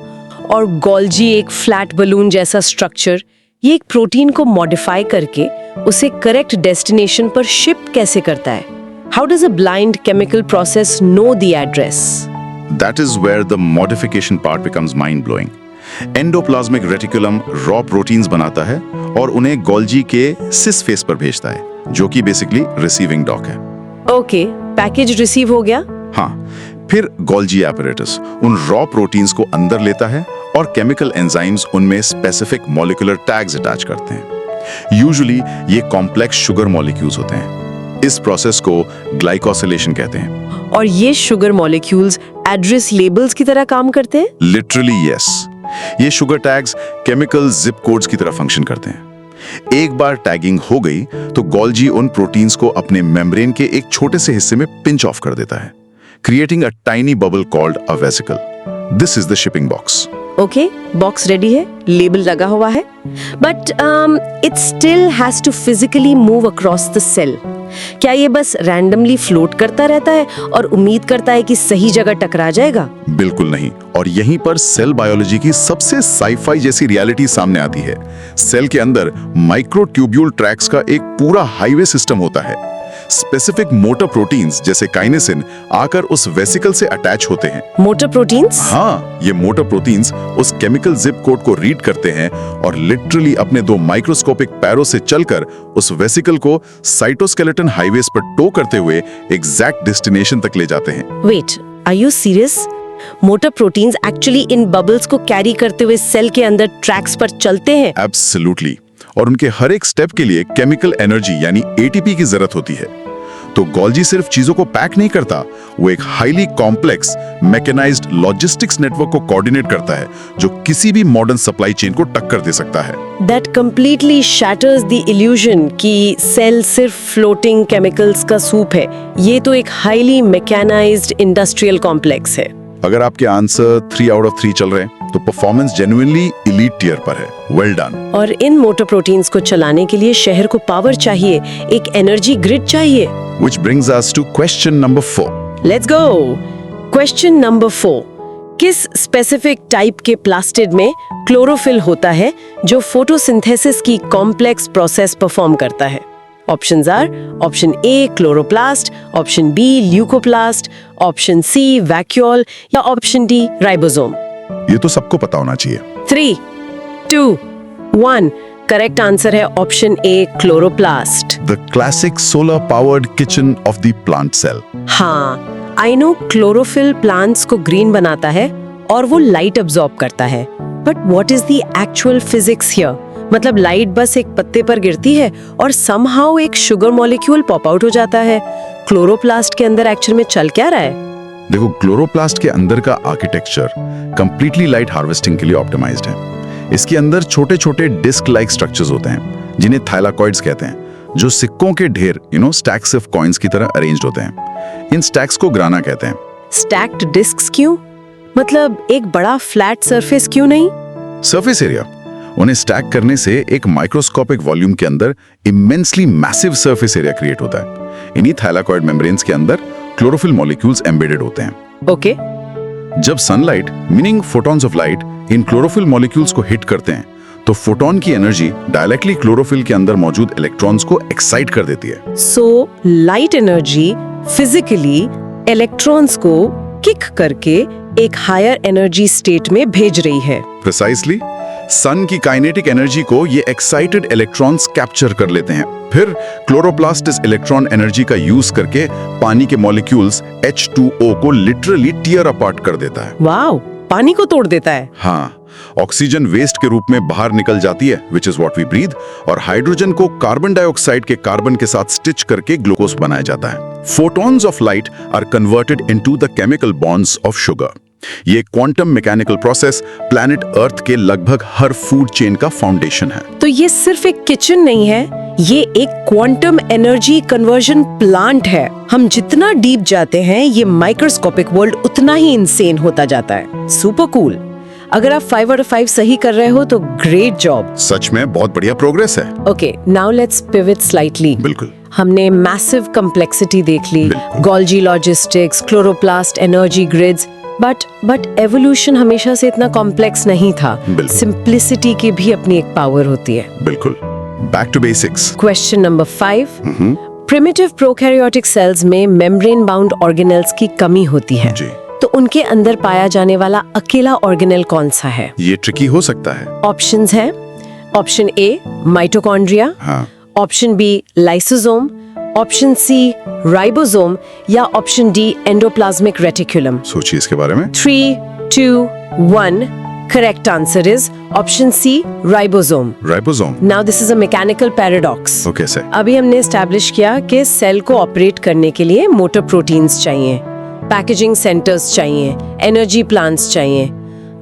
A: और गोल्जी एक फ्लैट बलून जैसा स्ट्रक्चर। ये एक प्रोटीन को मॉडिफाई करके उसे करेक्ट डेस्टिनेशन पर शिप कैसे करता है? How does a blind chemical process know the address?
C: That is where the modification part becomes mind-blowing. Endoplasmic reticulum raw proteins बनाता है और उन्हें गोल्जी के सिस फेस पर भेजता है, जो कि बेसिकली रिसीविंग डॉक है।
A: ओके, पैकेज रिसीव हो गया।
C: हाँ, फिर गोल्जी एपरेटस उन रॉ प्रोटीन्स को अंदर लेता है और केमिकल एंजाइम्स उनमें स्पेसिफिक मॉलिक्यूलर टैग्स अटैच करते हैं। यूजुअली ये कॉम्प्लेक्स शुगर मॉलिक्यूल्स होते हैं। इस प्रोसेस को ग्लाइकोसिलेशन कहते हैं।
A: और ये शुगर मॉलिक्यूल्स एड्रेस लेबल्स की तरह काम करते हैं?
C: Literally yes. ये sugar tags chemical zip codes की तरह फंक्शन करते हैं। एक बार टैगिंग हो गई तो गोल्जी उन प्रोटीन्स को अपने मेम्ब्रेन के एक छोटे से हिस्से में पिंच ऑफ कर देता है, creating a tiny bubble called a vesicle. This is the shipping box.
A: Okay, box ready है, लेबल लगा हुआ है, but it still has to physically move across the cell. क्या ये बस रैंडमली फ्लोट करता रहता है और उम्मीद करता है कि सही जगह टकरा जाएगा?
C: बिल्कुल नहीं। और यहीं पर सेल बायोलॉजी की सबसे साइफाई जैसी रियलिटी सामने आती है। सेल के अंदर माइक्रोट्यूब्यूल ट्रैक्स का एक पूरा हाईवे सिस्टम होता है। स्पेसिफिक मोटर प्रोटीन्स जैसे काइनेसिन आकर उस वेसिकल से अटैच होते हैं।
A: Motor proteins?
C: हाँ, ये मोटर प्रोटीन्स उस केमिकल जिप कोड को रीड करते हैं और लिटरली अपने 2 माइक्रोस्कोपिक पैरों से चलकर उस वेसिकल को साइटोस्केलेटन हाईवेज पर टो करते हुए एग्जैक्ट डेस्टिनेशन तक ले जाते हैं।
A: Wait, are you serious? Motor proteins actually इन बबल्स को कैरी करते हुए सेल के अंदर ट्रैक्स पर चलते हैं?
C: एब्सोल्युटली। और उनके हर एक स्टेप के लिए केमिकल एनर्जी यानी एटीपी की जरूरत होती है। तो गोल्जी सिर्फ चीजों को पैक नहीं करता, वो एक highly complex mechanised logistics network को कोऑर्डिनेट करता है, जो किसी भी मॉडर्न सप्लाई चेन को टक्कर दे सकता है।
A: That completely shatters the illusion कि सेल सिर्फ फ्लोटिंग केमिकल्स का सूप है। ये तो एक हाईली मैकेनाइज्ड इंडस्ट्रियल कॉम्प्लेक्स है।
C: अगर आपके आंसर 3 out of 3 चल रहे हैं तो परफॉर्मेंस जेन्युइनली एलीट टियर पर है। Well done.
A: और इन मोटर प्रोटीन्स को चलाने के लिए शहर को पावर चाहिए, एक एनर्जी ग्रिड चाहिए।
C: Which brings us to question number 4.
A: Let's go. Question number 4. किस स्पेसिफिक टाइप के प्लास्टिड में क्लोरोफिल होता है जो फोटोसिंथेसिस की कॉम्प्लेक्स प्रोसेस परफॉर्म करता है? Options are option A chloroplast, option B leucoplast, option C vacuole या ऑप्शन डी राइबोसोम।
C: ये तो सबको पता होना चाहिए।
A: 3, 2, 1 करेक्ट आंसर है option A chloroplast.
C: The classic solar powered kitchen of the plant cell.
A: हाँ, आई नो क्लोरोफिल प्लांट्स को ग्रीन बनाता है और वो लाइट अब्सॉर्ब करता है, but what is the actual physics here? मतलब लाइट बस एक पत्ते पर गिरती है और समहाउ एक शुगर मॉलिक्यूल पॉप आउट हो जाता है। क्लोरोप्लास्ट के अंदर एक्चुअल में चल क्या रहा है?
C: देखो, क्लोरोप्लास्ट के अंदर का आर्किटेक्चर कंप्लीटली लाइट हार्वेस्टिंग के लिए ऑप्टिमाइज्ड है। इसके अंदर छोटे छोटे डिस्क लाइक स्ट्रक्चर्स होते हैं जिन्हें थाइलाकॉइड्स कहते हैं, जो सिक्कों के ढेर स्टैक्स ऑफ कॉइन्स की तरह अरेंज्ड होते हैं। इन स्टैक्स को ग्राना कहते हैं।
A: स्टैक्ड डिस्क्स क्यों? मतलब एक बड़ा फ्लैट सरफेस क्यों नहीं?
C: सरफेस एरिया, उन्हें स्टैक करने से एक माइक्रोस्कोपिक वॉल्यूम के अंदर immensely massive surface area create होता है। इन्हीं थाइलाकॉइड मेम्ब्रेन्स के अंदर क्लोरोफिल मॉलिक्यूल्स एम्बेडेड होते हैं।
A: ओके।
C: जब sunlight meaning photons of light in chlorophyll molecules को हिट करते हैं तो फोटोन की एनर्जी डायरेक्टली क्लोरोफिल के अंदर मौजूद इलेक्ट्रॉन्स को एक्साइट कर देती है।
A: So light energy physically electrons को किक करके एक हायर एनर्जी स्टेट में भेज रही है।
C: प्रिसाइसली, सन की काइनेटिक एनर्जी को ये एक्साइटेड इलेक्ट्रॉन्स कैप्चर कर लेते हैं। फिर क्लोरोप्लास्ट इस इलेक्ट्रॉन एनर्जी का यूज करके पानी के मॉलिक्यूल्स H2O को लिटरली टीयर अपार्ट कर देता है।
A: वाओ, पानी को तोड़ देता है।
C: हाँ, ऑक्सीजन वेस्ट के रूप में बाहर निकल जाती है, which is what we breathe, और हाइड्रोजन को कार्बन डाइऑक्साइड के कार्बन के साथ स्टिच करके ग्लूकोज बनाया जाता है। Photons of light are converted into the chemical bonds of sugar. ये quantum mechanical process planet Earth के लगभग हर फूड चेन का फाउंडेशन है।
A: तो ये सिर्फ एक किचन नहीं है, ये एक क्वांटम एनर्जी कन्वर्जन प्लांट है। हम जितना डीप जाते हैं ये माइक्रोस्कोपिक वर्ल्ड उतना ही इंसेन होता जाता है। Super cool. अगर आप 5 out of 5 सही कर रहे हो तो ग्रेट जॉब।
C: सच में बहुत बढ़िया प्रोग्रेस है।
A: Okay, now let's pivot slightly.
C: बिल्कुल।
A: हमने मैसिव कम्प्लेक्सिटी देख ली, Golgi logistics, chloroplast, energy grids, but evolution हमेशा से इतना कॉम्प्लेक्स नहीं था। सिंप्लिसिटी की भी अपनी एक पावर होती है।
C: बिल्कुल। Back to basics.
A: Question number 5। Primitive prokaryotic cells में मेम्ब्रेन बाउंड ऑर्गेनेल्स की कमी होती है
C: जी।
A: तो उनके अंदर पाया जाने वाला अकेला ऑर्गेनेल कौन सा है?
C: ये ट्रिकी हो सकता है।
A: ऑप्शंस हैं, ऑप्शन ए माइटोकॉन्ड्रिया,
C: हाँ।
A: Option B lysosome, option C ribosome या ऑप्शन डी एंडोप्लाज्मिक रेटिकुलम।
C: सोचिए इसके बारे में।
A: 3, 2, 1 correct answer is option C ribosome.
C: Ribosome.
A: Now this is a mechanical paradox.
C: Okay sir.
A: अभी हमने एस्टैब्लिश किया कि सेल को ऑपरेट करने के लिए मोटर प्रोटीन्स चाहिए, पैकेजिंग सेंटर्स चाहिए, एनर्जी प्लांट्स चाहिए।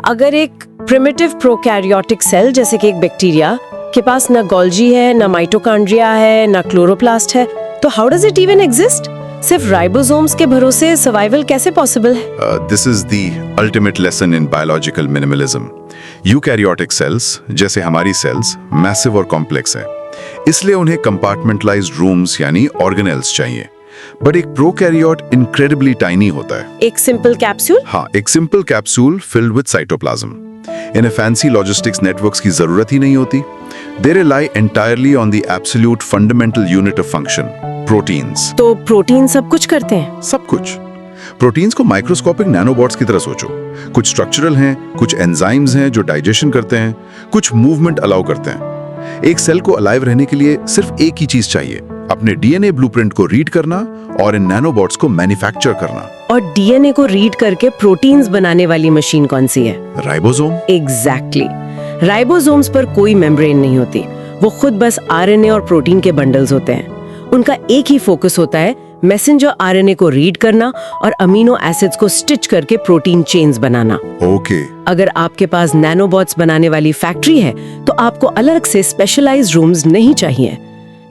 A: अगर एक प्रिमिटिव प्रोकैरियोटिक सेल जैसे कि एक बैक्टीरिया के पास ना गोल्जी है, ना माइटोकॉन्ड्रिया है, ना क्लोरोप्लास्ट है, तो how does it even exist? सिर्फ राइबोसोम्स के भरोसे सर्वाइवल कैसे पॉसिबल है?
C: This is the ultimate lesson in biological minimalism. Eukaryotic cells जैसे हमारी सेल्स मैसिव और कॉम्प्लेक्स है, इसलिए उन्हें कंपार्टमेंटलाइज्ड रूम्स यानी ऑर्गेनेल्स चाहिए। बट एक प्रोकैरियोट इनक्रेडिबली टाइनी होता है।
A: एक सिंपल कैप्सूल?
C: हाँ, एक simple capsule filled with cytoplasm. इन्हें फैंसी लॉजिस्टिक्स नेटवर्क्स की जरूरत ही नहीं होती। They rely entirely on the absolute fundamental unit of function, proteins.
A: तो प्रोटीन सब कुछ करते हैं?
C: सब कुछ। प्रोटीन्स को माइक्रोस्कोपिक नैनोबॉट्स की तरह सोचो। कुछ स्ट्रक्चरल हैं, कुछ एंजाइम्स हैं जो डाइजेशन करते हैं, कुछ मूवमेंट अलाउ करते हैं। एक सेल को अलाइव रहने के लिए सिर्फ एक ही चीज चाहिए, अपने डीएनए ब्लूप्रिंट को रीड करना और इन नैनोबॉट्स को मैन्युफैक्चर करना।
A: और डीएनए को रीड करके प्रोटीन्स बनाने वाली मशीन कौन सी है?
C: राइबोसोम।
A: एग्जैक्टली। राइबोसोम्स पर कोई मेम्ब्रेन नहीं होती, वो खुद बस आरएनए और प्रोटीन के बंडल्स होते हैं। उनका एक ही फोकस होता है, मैसेंजर आरएनए को रीड करना और अमीनो एसिड्स को स्टिच करके प्रोटीन चेन्स बनाना।
C: ओके।
A: अगर आपके पास नैनोबॉट्स बनाने वाली फैक्ट्री है तो आपको अलग से स्पेशलाइज्ड रूम्स नहीं चाहिए।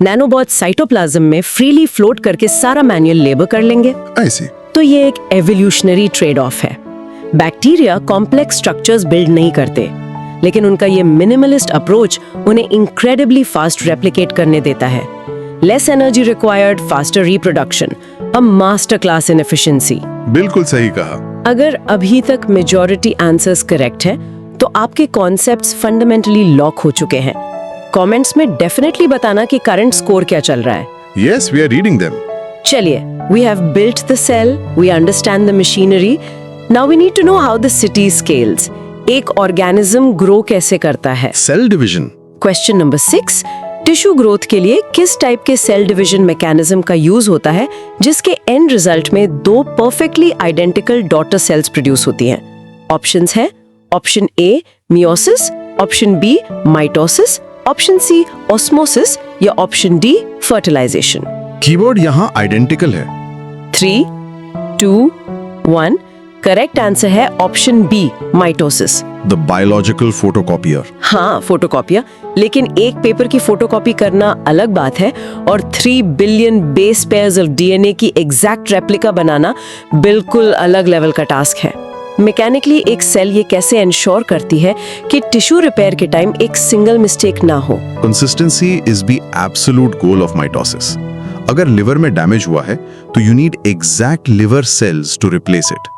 A: नैनोबॉट्स साइटोप्लाज्म में फ्रीली फ्लोट करके सारा मैनुअल लेबर कर लेंगे।
C: ऐसी।
A: तो ये एक एवोल्यूशनरी ट्रेड ऑफ है। बैक्टीरिया कॉम्प्लेक्स स्ट्रक्चर्स बिल्ड नहीं करते, लेकिन उनका ये मिनिमलिस्ट अप्रोच उन्हें इनक्रेडिबली फास्ट रेप्लिकेट करने देता है। Less energy required, faster reproduction, a master class in efficiency.
C: बिल्कुल सही कहा।
A: अगर अभी तक मेजॉरिटी आंसर्स करेक्ट है तो आपके कॉन्सेप्ट्स फंडामेंटली लॉक हो चुके हैं। कमेंट्स में डेफिनेटली बताना कि करंट स्कोर क्या चल रहा है।
C: Yes, we are reading them.
A: चलिए, we have built the cell, we understand the machinery. Now we need to know how the city scales. एक ऑर्गेनिज्म ग्रो कैसे करता है?
C: Cell division.
A: Question number 6, tissue growth के लिए किस type के cell division mechanism का यूज होता है जिसके एंड रिजल्ट में 2 perfectly identical daughter cells produce होती हैं? ऑप्शंस है option A meiosis, option B mitosis, option C osmosis या ऑप्शन डी फर्टिलाइजेशन।
C: कीवर्ड यहाँ आइडेंटिकल है।
A: 3, 2, 1 करेक्ट आंसर है option B mitosis.
C: The biological photocopier.
A: हाँ, फोटोकॉपिया, लेकिन एक पेपर की फोटोकॉपी करना अलग बात है और 3 billion base pairs of DNA की एग्जैक्ट रेप्लिका बनाना बिल्कुल अलग लेवल का टास्क है। मैकेनिकली एक सेल ये कैसे इंश्योर करती है कि टिश्यू रिपेयर के टाइम एक सिंगल मिस्टेक ना हो?
C: Consistency is the absolute goal of mitosis. अगर लिवर में डैमेज हुआ है तो you need exact liver cells to replace it.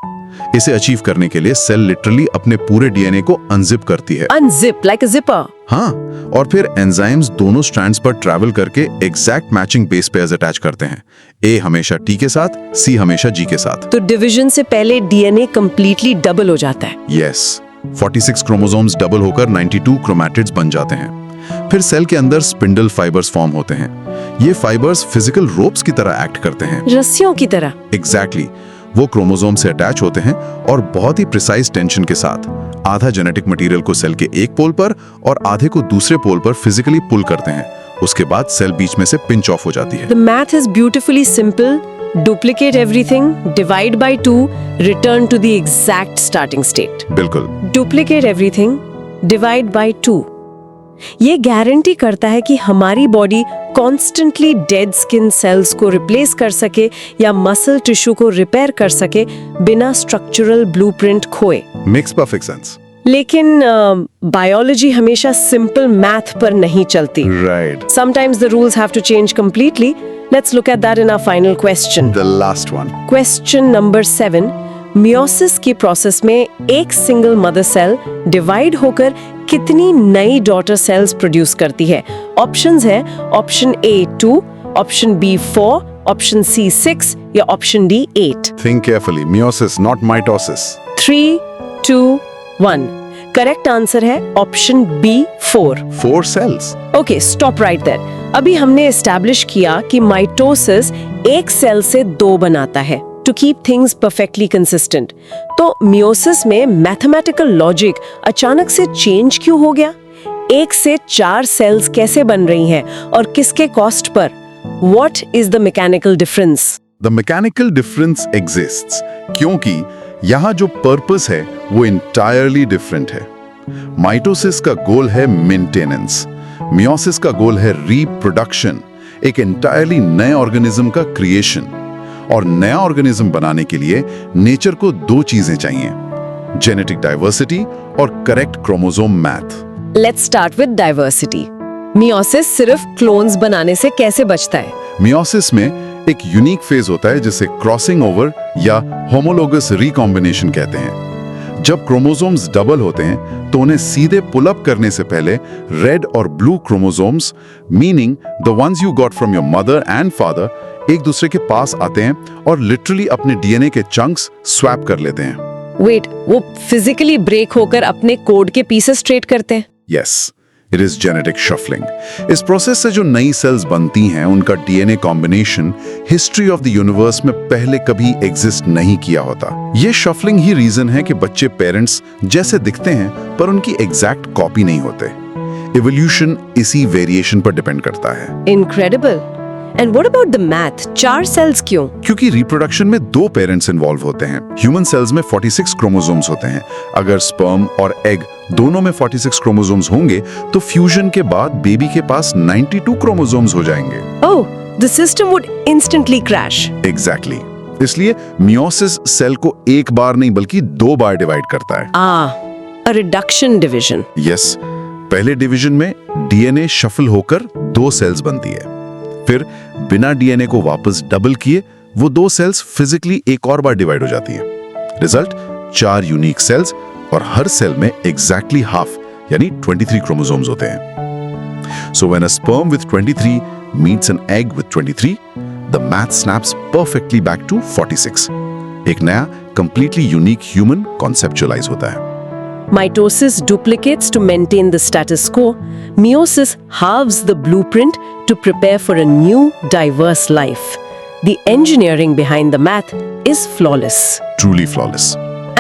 C: इसे अचीव करने के लिए सेल लिटरली अपने पूरे डीएनए को अनजिप करती है।
A: अनजिप लाइक अ जिपर।
C: हाँ, और फिर एंजाइम्स दोनों स्ट्रैंड्स पर ट्रैवल करके exact matching base pairs attach करते हैं। ए हमेशा टी के साथ, सी हमेशा जी के साथ।
A: तो डिवीजन से पहले डीएनए कंप्लीटली डबल हो जाता है।
C: यस, 46 क्रोमोसोम्स डबल होकर 92 क्रोमैटिड्स बन जाते हैं। फिर सेल के अंदर स्पिंडल फाइबर्स फॉर्म होते हैं। ये फाइबर्स फिजिकल रोप्स की तरह एक्ट करते हैं।
A: रस्सियों की तरह।
C: एग्जैक्टली वो क्रोमोसोम से अटैच होते हैं और बहुत ही प्रिसाइज टेंशन के साथ आधा जेनेटिक मटेरियल को सेल के एक पोल पर और आधे को दूसरे पोल पर फिजिकली पुल करते हैं। उसके बाद सेल बीच में से पिंच ऑफ हो जाती है।
A: The math is beautifully simple. Duplicate everything, divide by 2, return to the exact starting state.
C: बिल्कुल।
A: Duplicate everything, divide by 2. ये गारंटी करता है कि हमारी body constantly dead skin cells को रिप्लेस कर सके या मसल टिश्यू को रिपेयर कर सके बिना स्ट्रक्चरल ब्लूप्रिंट खोए।
C: Makes perfect sense.
A: लेकिन बायोलॉजी हमेशा सिंपल मैथ पर नहीं चलती।
C: Right.
A: Sometimes the rules have to change completely. Let's look at that in our final question.
C: The last one.
A: Question number 7. Meiosis की प्रोसेस में एक single mother cell divide होकर कितनी नई डॉटर सेल्स प्रोड्यूस करती है? ऑप्शंस है option A 2, option B 4, option C 6 या option D 8।
C: Think carefully. Meiosis not mitosis.
A: 3, 2, 1 correct answer है option B 4।
C: 4 cells.
A: Okay, stop right there. अभी हमने एस्टैब्लिश किया कि माइटोसिस एक सेल से 2 बनाता है to keep things perfectly consistent. तो मियोसिस में मैथमेटिकल लॉजिक अचानक से चेंज क्यों हो गया? 1 से 4 सेल्स कैसे बन रही हैं और किसके cost per? What is the mechanical difference?
C: The mechanical difference exists क्योंकि यहाँ जो पर्पस है वो इंटायरली डिफरेंट है। माइटोसिस का गोल है मेंटेनेंस, मियोसिस का गोल है रिप्रोडक्शन, एक इंटायरली नए ऑर्गेनिज्म का क्रिएशन। और नया ऑर्गेनिज्म बनाने के लिए नेचर को 2 चीजें चाहिए, जेनेटिक डाइवर्सिटी और correct chromosome math.
A: Let's start with diversity. Meiosis सिर्फ क्लोन्स बनाने से कैसे बचता है?
C: मियोसिस में एक यूनिक फेज होता है जिसे क्रॉसिंग ओवर या होमोलोगस रिकॉम्बिनेशन कहते हैं। जब क्रोमोसोम्स डबल होते हैं तो उन्हें सीधे पुल अप करने से पहले रेड और blue chromosomes, meaning the ones you got from your mother and father, एक दूसरे के पास आते हैं और लिटरली अपने डीएनए के चंक्स स्वैप कर लेते हैं।
A: वेट, वो फिजिकली ब्रेक होकर अपने कोड के पीसेस स्ट्रेट करते हैं?
C: Yes, it is genetic shuffling. इस प्रोसेस से जो नई सेल्स बनती हैं उनका DNA combination history of the universe में पहले कभी एग्जिस्ट नहीं किया होता। ये शफलिंग ही रीजन है कि बच्चे पेरेंट्स जैसे दिखते हैं पर उनकी एग्जैक्ट कॉपी नहीं होते। इवोल्यूशन इसी वेरिएशन पर डिपेंड करता है।
A: Incredible. And what about the math? 4 cells क्यों?
C: क्योंकि रिप्रोडक्शन में 2 पेरेंट्स इन्वॉल्व होते हैं। ह्यूमन सेल्स में 46 क्रोमोसोम्स होते हैं। अगर स्पर्म और एग दोनों में 46 क्रोमोसोम्स होंगे तो फ्यूजन के बाद बेबी के पास 92 क्रोमोसोम्स हो जाएंगे।
A: Oh, the system would instantly crash.
C: Exactly. इसलिए मियोसिस सेल को एक बार नहीं बल्कि 2 बार डिवाइड करता है।
A: A reduction division.
C: यस, पहले डिवीजन में डीएनए शफल होकर 2 सेल्स बनती है। फिर बिना डीएनए को वापस डबल किए वो 2 सेल्स फिजिकली एक और बार डिवाइड हो जाती हैं। रिजल्ट 4 यूनिक सेल्स और हर सेल में एग्जैक्टली हाफ यानी 23 क्रोमोसोम्स होते हैं। So when a sperm with 23 meets an egg with 23, the math snaps perfectly back to 46। एक नया कंप्लीटली यूनिक ह्यूमन कॉन्सेप्चुअलाइज होता है।
A: Mitosis duplicates to maintain the status quo. Meiosis halves the blueprint to prepare for a new, diverse life. The engineering behind the math is flawless.
C: Truly flawless.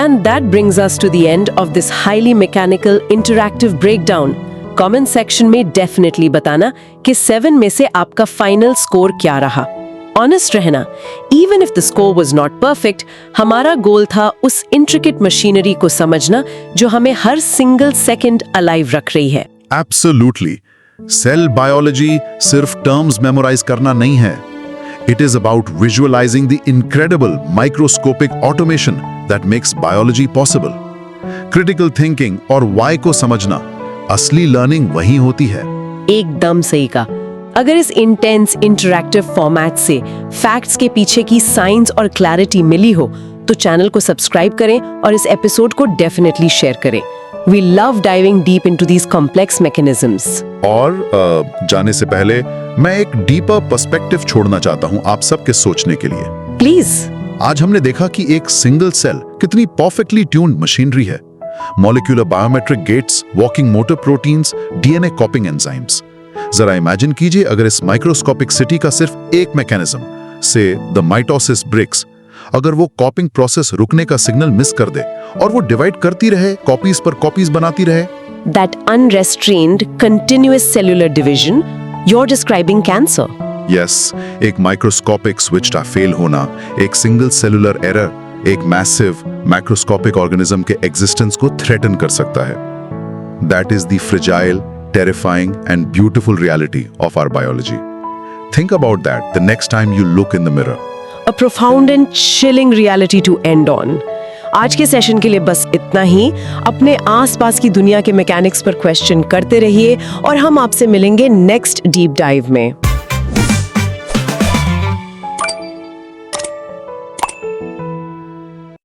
A: And that brings us to the end of this highly mechanical, interactive breakdown. Comment section में definitely बताना कि 7 में से आपका final score क्या रहा। Honest रहना, even if the score was not perfect, हमारा गोल था उस इंट्रिकेट मशीनरी को समझना जो हमें हर सिंगल सेकंड अलाइव रख रही है।
B: एब्सोल्युटली। सेल बायोलॉजी सिर्फ टर्म्स मेमोराइज करना नहीं है। It is about visualising the incredible microscopic automation that makes biology possible. Critical thinking और व्हाई को समझना, असली लर्निंग वही होती है।
A: एकदम सही का। अगर इस इंटेंस इंटरैक्टिव फॉर्मेट से फैक्ट्स के पीछे की साइंस और क्लैरिटी मिली हो तो चैनल को सब्सक्राइब करें और इस एपिसोड को डेफिनेटली शेयर करें। We love diving deep into these complex mechanisms.
B: और जाने से पहले मैं एक डीपर पर्सपेक्टिव छोड़ना चाहता हूं आप सबके सोचने के लिए।
A: प्लीज।
B: आज हमने देखा कि एक सिंगल सेल कितनी परफेक्टली ट्यून्ड मशीनरी है। Molecular biometric gates, walking motor proteins, DNA copying enzymes. जरा इमेजिन कीजिए अगर इस माइक्रोस्कोपिक सिटी का सिर्फ एक मैकेनिज्म, से द माइटोसिस ब्रिक्स, अगर वो कॉपिंग प्रोसेस रुकने का सिग्नल मिस कर दे और वो डिवाइड करती रहे, कॉपीज पर कॉपीज बनाती रहे।
A: That unrestrained, continuous cellular division, you're describing cancer.
B: Yes, एक माइक्रोस्कोपिक स्विच का फेल होना, एक सिंगल सेलुलर एरर, एक मैसिव मैक्रोस्कोपिक ऑर्गेनिज्म के एग्जिस्टेंस को थ्रेटन कर सकता है। That is the fragile, terrifying and beautiful reality of our biology. Think about that the next time you look in the mirror.
A: A profound and chilling reality to end on. आज के session के लिए बस इतना ही। अपने आसपास की दुनिया के मैकेनिक्स पर क्वेश्चन करते रहिए और हम आपसे मिलेंगे नेक्स्ट डीप डाइव में।